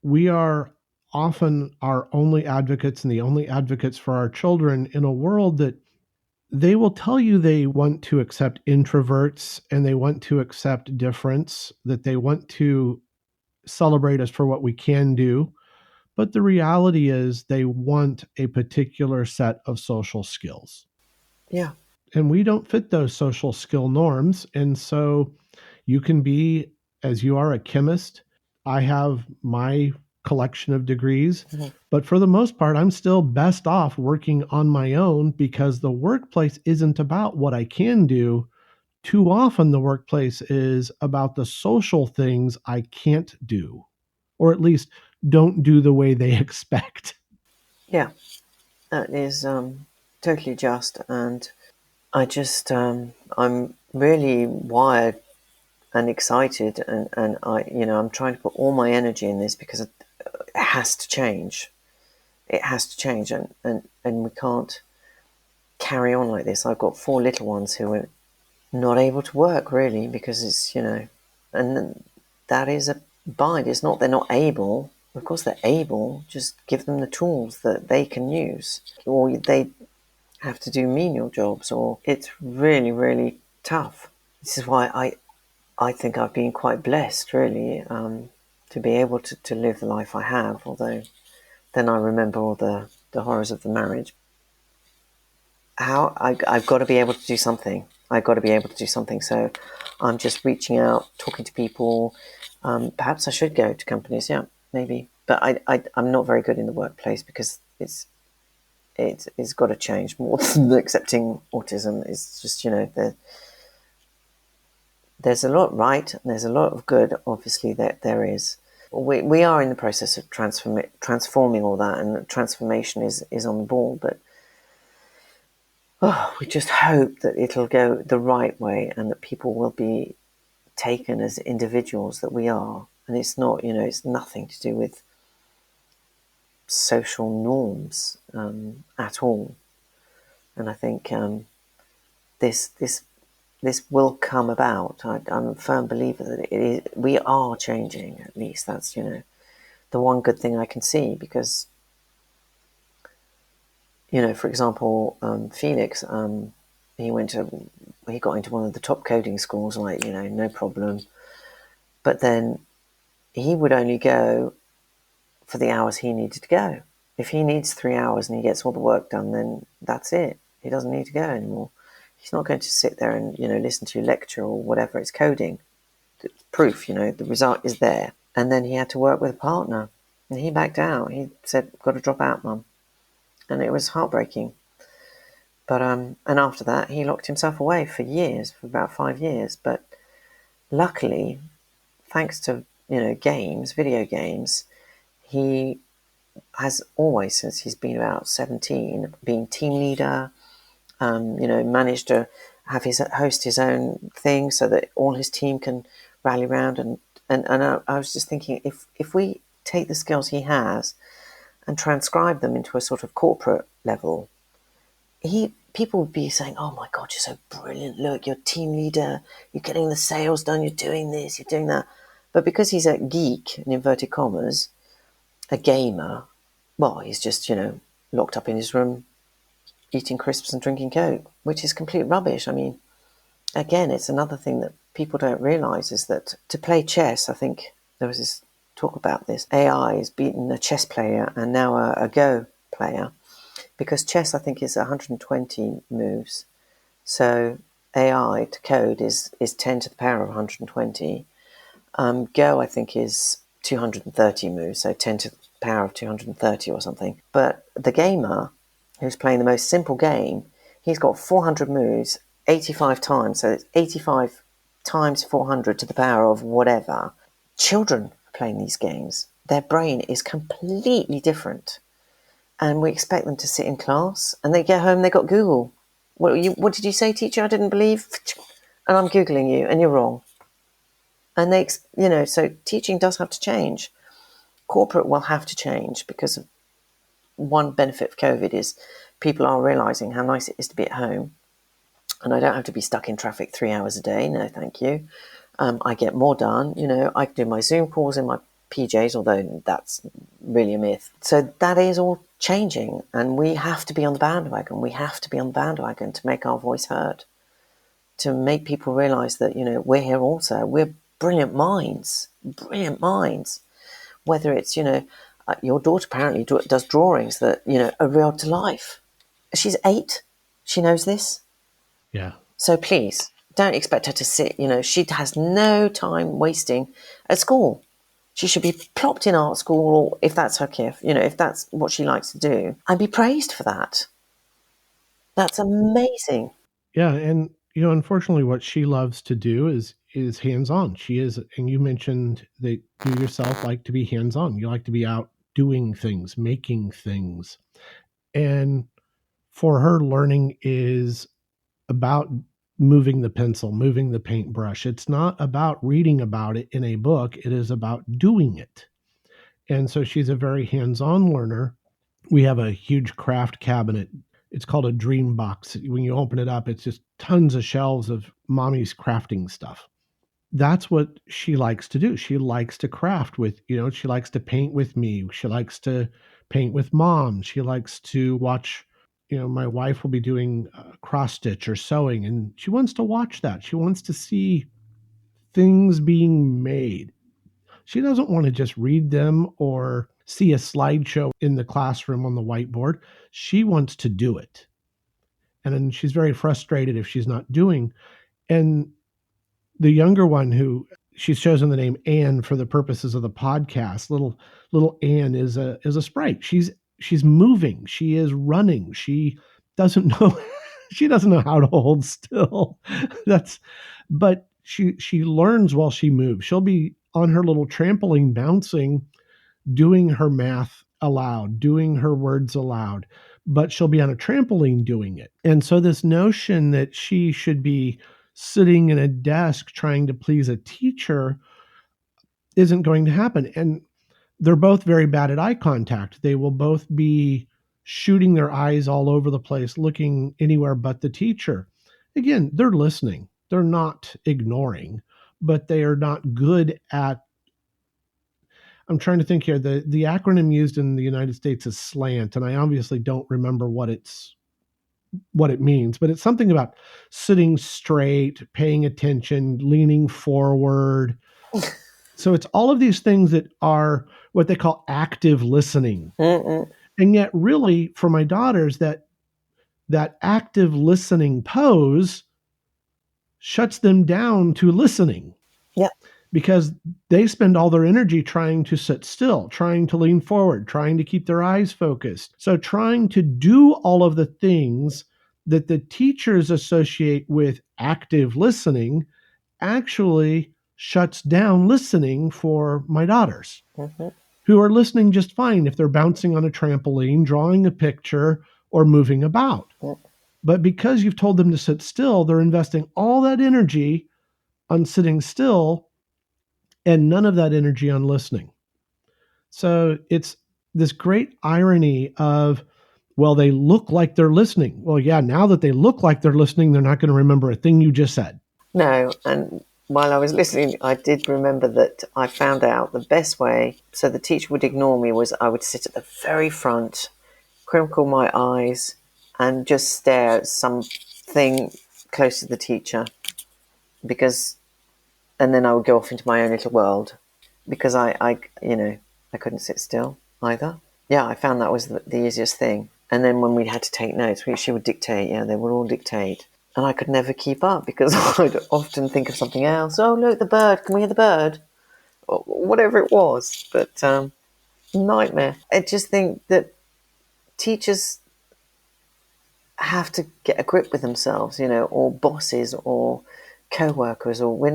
We are often our only advocates and the only advocates for our children in a world that they will tell you they want to accept introverts and they want to accept difference, that they want to celebrate us for what we can do. But the reality is they want a particular set of social skills. Yeah. And we don't fit those social skill norms. And so you can be, as you are, a chemist. I have my collection of degrees, but for the most part, I'm still best off working on my own because the workplace isn't about what I can do. Too often, the workplace is about the social things I can't do, or at least don't do the way they expect. Yeah, that is totally just. And I just, I'm really wired and excited, and I'm trying to put all my energy in this because it has to change. It has to change, and we can't carry on like this. I've got 4 little ones who are not able to work really because it's, and that is a bind. It's not they're not able. Of course they're able. Just give them the tools that they can use, or they have to do menial jobs, or it's really, really tough. This is why I think I've been quite blessed, really, to be able to live the life I have, although then I remember all the horrors of the marriage. I've got to be able to do something. I've got to be able to do something. So I'm just reaching out, talking to people. Perhaps I should go to companies, yeah, maybe. But I'm not very good in the workplace because it's got to change more than accepting autism. It's just, there's a lot right and there's a lot of good, obviously, that there is. We are in the process of transforming all that, and transformation is on the ball. But Oh, we just hope that it'll go the right way and that people will be taken as individuals that we are. And it's not, it's nothing to do with social norms at all. And I think this this this will come about. I'm a firm believer that we are changing. At least that's the one good thing I can see, because for example, Felix, he got into one of the top coding schools, like no problem. But then he would only go for the hours he needed to go. If he needs 3 hours and he gets all the work done, then that's it. He doesn't need to go anymore. He's not going to sit there and listen to you lecture or whatever. It's coding. It's proof. The result is there. And then he had to work with a partner, and he backed out. He said, "Got to drop out, Mum," and it was heartbreaking. But and after that, he locked himself away for years, for about 5 years. But luckily, thanks to games, video games, he has always, since he's been about 17, been team leader. Managed to host his own thing so that all his team can rally around. And I was just thinking, if we take the skills he has and transcribe them into a sort of corporate level, people would be saying, "Oh my God, you're so brilliant! Look, you're team leader. You're getting the sales done. You're doing this. You're doing that." But because he's a geek, in inverted commas, a gamer, well, he's just locked up in his room, eating crisps and drinking Coke, which is complete rubbish. I mean, again, it's another thing that people don't realise, is that to play chess, I think there was this talk about this, AI has beaten a chess player and now a Go player, because chess, I think, is 120 moves. So AI to code is 10 to the power of 120. Go, I think, is 230 moves, so 10 to the power of 230 or something. But the gamer, who's playing the most simple game, he's got 400 moves 85 times, so it's 85 times 400 to the power of whatever. Children playing these games, their brain is completely different, and we expect them to sit in class, and they get home, they got Google. What did you say, teacher? I didn't believe, and I'm Googling you, and you're wrong. And so teaching does have to change. Corporate will have to change, because one benefit of COVID is people are realising how nice it is to be at home, and I don't have to be stuck in traffic 3 hours a day. No, thank you. I get more done. I can do my Zoom calls in my PJs, although that's really a myth. So that is all changing, and we have to be on the bandwagon. We have to be on the bandwagon to make our voice heard, to make people realise that, we're here also. We're brilliant minds, whether it's, your daughter apparently does drawings that, are real to life. She's 8. She knows this. Yeah. So please, don't expect her to sit, she has no time wasting at school. She should be plopped in art school, or if that's her gift, if that's what she likes to do, and be praised for that. That's amazing. Yeah, and unfortunately, what she loves to do is hands-on. She is, and you mentioned that you yourself like to be hands-on. You like to be out doing things, making things. And for her, learning is about moving the pencil, moving the paintbrush. It's not about reading about it in a book, it is about doing it. And so she's a very hands-on learner. We have a huge craft cabinet. It's called a dream box. When you open it up, it's just tons of shelves of mommy's crafting stuff. That's what she likes to do. She likes to craft with, she likes to paint with me. She likes to paint with mom. She likes to watch, my wife will be doing cross stitch or sewing, and she wants to watch that. She wants to see things being made. She doesn't want to just read them or see a slideshow in the classroom on the whiteboard. She wants to do it. And then she's very frustrated if she's not doing. And the younger one, who she's chosen the name Anne for the purposes of the podcast, little Anne is a sprite. She's moving. She is running. She doesn't know she doesn't know how to hold still. But she learns while she moves. She'll be on her little trampoline bouncing, doing her math aloud, doing her words aloud. but she'll be on a trampoline doing it. And so this notion that she should be sitting in a desk trying to please a teacher isn't going to happen. And they're both very bad at eye contact. They will both be shooting their eyes all over the place, looking anywhere but the teacher. Again, they're listening. They're not ignoring, but they are not good at. I'm trying to think here. The acronym used in the United States is SLANT, and I obviously don't remember what it means, but it's something about sitting straight, paying attention, leaning forward. So it's all of these things that are what they call active listening. Mm-mm. And yet really for my daughters, that active listening pose shuts them down to listening. Yeah. Because they spend all their energy trying to sit still, trying to lean forward, trying to keep their eyes focused. So trying to do all of the things that the teachers associate with active listening actually shuts down listening for my daughters, Mm-hmm. who are listening just fine if they're bouncing on a trampoline, drawing a picture, or moving about. Mm. But because you've told them to sit still, they're investing all that energy on sitting still and none of that energy on listening. So it's this great irony of, well, they look like they're listening. Well, yeah, now that they look like they're listening, they're not going to remember a thing you just said. No, and while I was listening, I did remember that I found out the best way so the teacher would ignore me was I would sit at the very front, crinkle my eyes, and just stare at something close to the teacher, and then I would go off into my own little world because I couldn't sit still either. Yeah, I found that was the easiest thing. And then when we had to take notes, she would dictate. Yeah, they would all dictate. And I could never keep up because I'd often think of something else. Oh, look, the bird. Can we hear the bird? Or whatever it was. But nightmare. I just think that teachers have to get a grip with themselves, or bosses or co-workers, or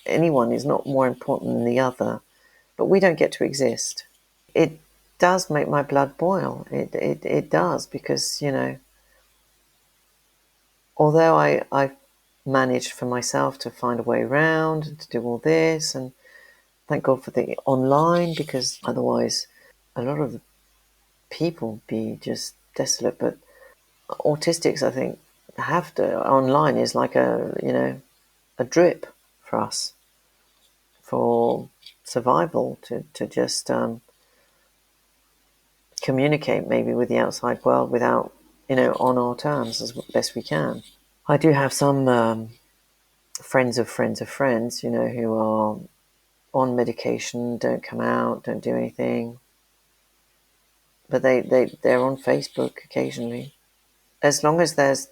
anyone is not more important than the other, but we don't get to exist. It does make my blood boil. It does because, although I've managed for myself to find a way around and to do all this, and thank God for the online, because otherwise a lot of people would be just desolate. But autistics, I think, have to, online is like a drip for us, for survival, to just communicate maybe with the outside world without, on our terms as best we can. I do have some friends of friends of friends, who are on medication, don't come out, don't do anything. But they're on Facebook occasionally. As long as there's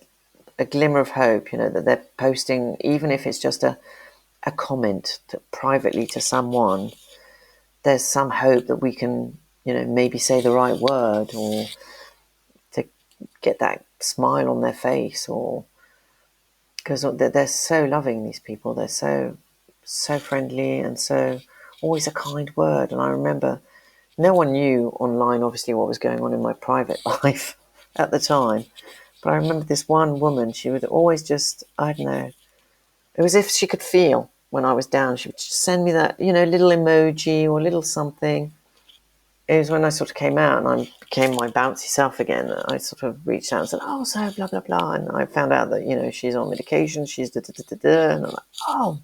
a glimmer of hope, that they're posting, even if it's just a comment privately to someone, there's some hope that we can, maybe say the right word or to get that smile on their face, or because they're so loving, these people. They're so friendly and so always a kind word. And I remember no one knew online, obviously, what was going on in my private life at the time. But I remember this one woman, she would always just, I don't know, it was as if she could feel when I was down. She would just send me that, little emoji or little something. It was when I sort of came out and I became my bouncy self again. I sort of reached out and said, oh, so blah, blah, blah. And I found out that, she's on medication, she's da-da-da-da-da. And I'm like, oh.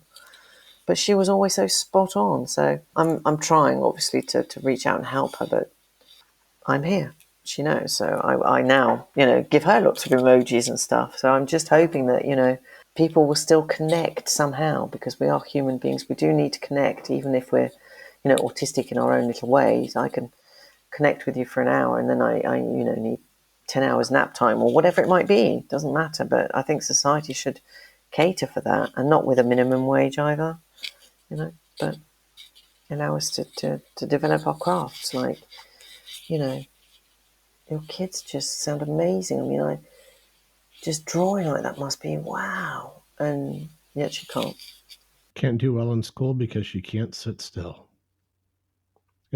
But she was always so spot on. So I'm trying, obviously, to reach out and help her, but I'm here. She knows. So I now, give her lots of emojis and stuff. So I'm just hoping that, people will still connect somehow, because we are human beings. We do need to connect, even if we're, autistic in our own little ways. I can connect with you for an hour and then I need 10 hours nap time or whatever it might be. It doesn't matter. But I think society should cater for that, and not with a minimum wage either, but allow us to develop our crafts. Like, your kids just sound amazing. I mean, just drawing like that must be wow. And yet she can't. Can't do well in school because she can't sit still.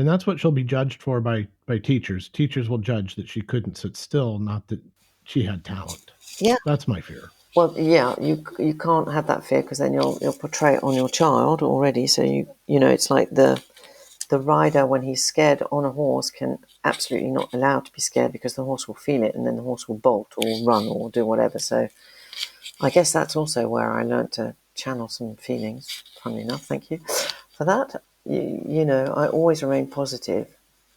And that's what she'll be judged for by teachers. Teachers will judge that she couldn't sit still, not that she had talent. Yeah. That's my fear. Well, yeah, you can't have that fear because then you'll portray it on your child already. So you know it's like the rider when he's scared on a horse can absolutely not allow to be scared because the horse will feel it and then the horse will bolt or run or do whatever. So I guess that's also where I learnt to channel some feelings. Funnily enough, thank you for that. You know, I always remain positive,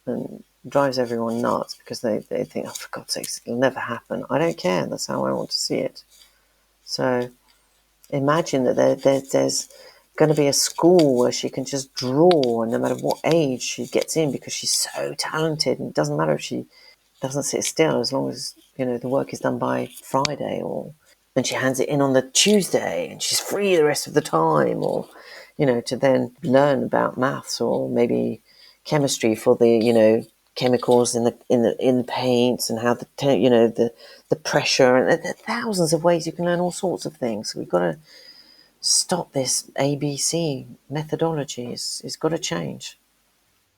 and drives everyone nuts because they think, oh, for God's sakes, it'll never happen. I don't care. That's how I want to see it. So imagine that there's going to be a school where she can just draw, and no matter what age she gets in, because she's so talented, and it doesn't matter if she doesn't sit still, as long as, you know, the work is done by Friday, or then she hands it in on the Tuesday, and she's free the rest of the time, or, you know, to then learn about maths or maybe chemistry for the, you know, chemicals in the paints and how the pressure, and there are thousands of ways you can learn all sorts of things. So we've got to stop this ABC methodology. It's got to change.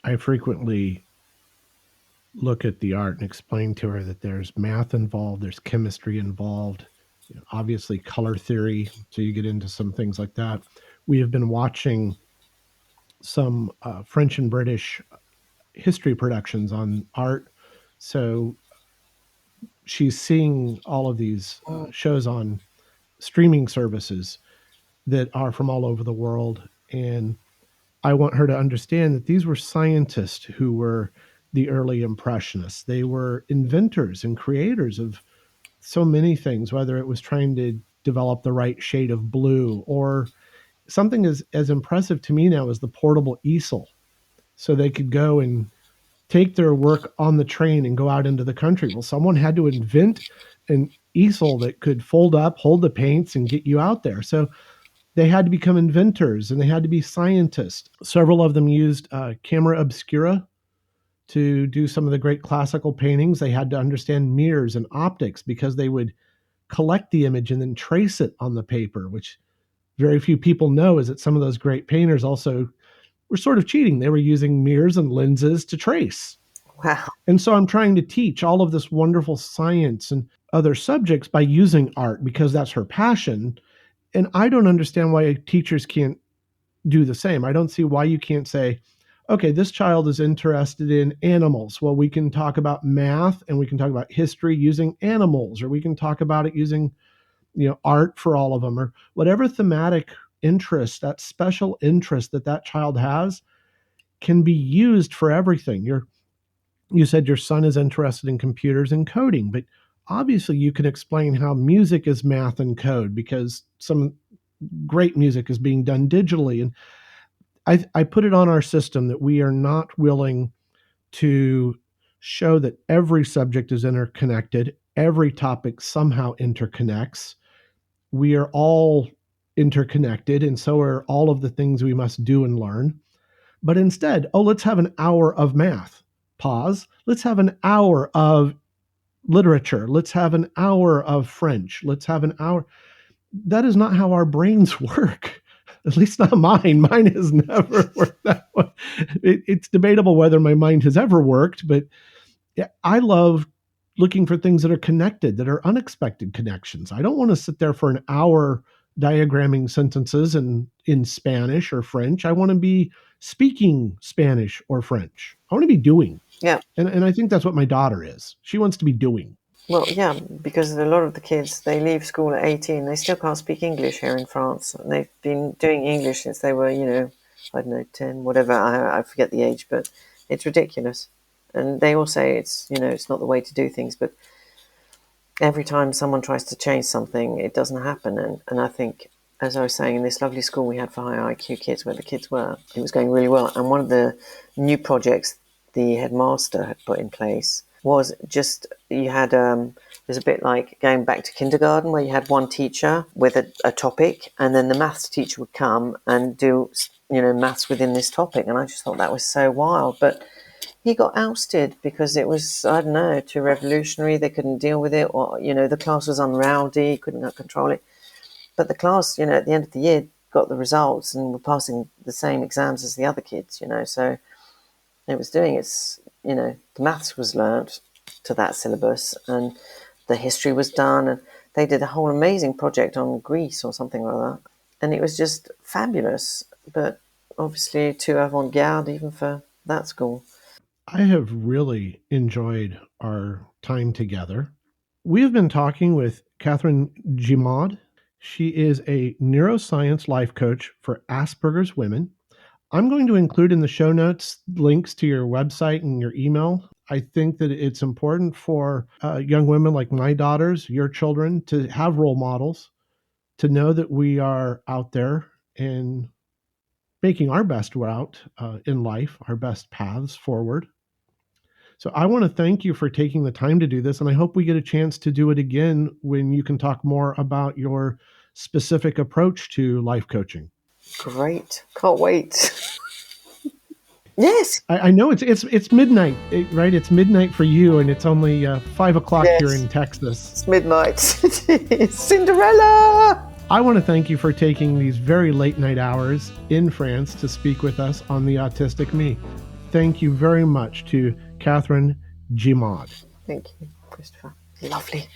I frequently look at the art and explain to her that there's math involved, there's chemistry involved, you know, obviously color theory. So you get into some things like that. We have been watching some French and British history productions on art. So she's seeing all of these shows on streaming services that are from all over the world. And I want her to understand that these were scientists who were the early impressionists. They were inventors and creators of so many things, whether it was trying to develop the right shade of blue or something as impressive to me now as the portable easel. So they could go and take their work on the train and go out into the country. Well, someone had to invent an easel that could fold up, hold the paints, and get you out there. So they had to become inventors and they had to be scientists. Several of them used camera obscura to do some of the great classical paintings. They had to understand mirrors and optics because they would collect the image and then trace it on the paper, which very few people know is that some of those great painters also were sort of cheating. They were using mirrors and lenses to trace. Wow. And so I'm trying to teach all of this wonderful science and other subjects by using art because that's her passion. And I don't understand why teachers can't do the same. I don't see why you can't say, okay, this child is interested in animals. Well, we can talk about math and we can talk about history using animals, or we can talk about it using, you know, art for all of them, or whatever thematic interest, that special interest that that child has can be used for everything. You said your son is interested in computers and coding, but obviously you can explain how music is math and code because some great music is being done digitally. And I put it on our system that we are not willing to show that every subject is interconnected, every topic somehow interconnects. We are all interconnected, and so are all of the things we must do and learn. But instead, oh, let's have an hour of math. Pause. Let's have an hour of literature. Let's have an hour of French. Let's have an hour. That is not how our brains work. At least not mine. Mine has never worked that way. It's debatable whether my mind has ever worked, but yeah, I love looking for things that are connected, that are unexpected connections. I don't want to sit there for an hour diagramming sentences in Spanish or French. I want to be speaking Spanish or French. I want to be doing. Yeah. And I think that's what my daughter is. She wants to be doing. Well, yeah, because a lot of the kids, they leave school at 18, they still can't speak English here in France. And they've been doing English since they were, you know, I don't know, 10, whatever, I forget the age, but it's ridiculous. And they all say it's, you know, it's not the way to do things, but every time someone tries to change something, it doesn't happen. And I think, as I was saying, in this lovely school we had for high IQ kids, where the kids were, it was going really well. And one of the new projects the headmaster had put in place was just, you had, there's a bit like going back to kindergarten where you had one teacher with a topic, and then the maths teacher would come and do, you know, maths within this topic. And I just thought that was so wild. But he got ousted because it was, I don't know, too revolutionary. They couldn't deal with it, or, you know, the class was unrowdy, couldn't control it. But the class, you know, at the end of the year got the results and were passing the same exams as the other kids, you know. So it was doing its, the maths was learnt to that syllabus, and the history was done, and they did a whole amazing project on Greece or something like that. And it was just fabulous, but obviously too avant-garde even for that school. I have really enjoyed our time together. We have been talking with Catherine Guimard. She is a neuroscience life coach for Asperger's women. I'm going to include in the show notes links to your website and your email. I think that it's important for young women like my daughters, your children, to have role models, to know that we are out there and making our best route in life, our best paths forward. So I want to thank you for taking the time to do this, and I hope we get a chance to do it again when you can talk more about your specific approach to life coaching. Great. Can't wait. Yes. I know it's midnight, right? It's midnight for you, and it's only 5 o'clock here in Texas. It's midnight. Cinderella! I want to thank you for taking these very late night hours in France to speak with us on the Autistic Me. Thank you very much to Catherine Guimard. Thank you, Christopher. Lovely.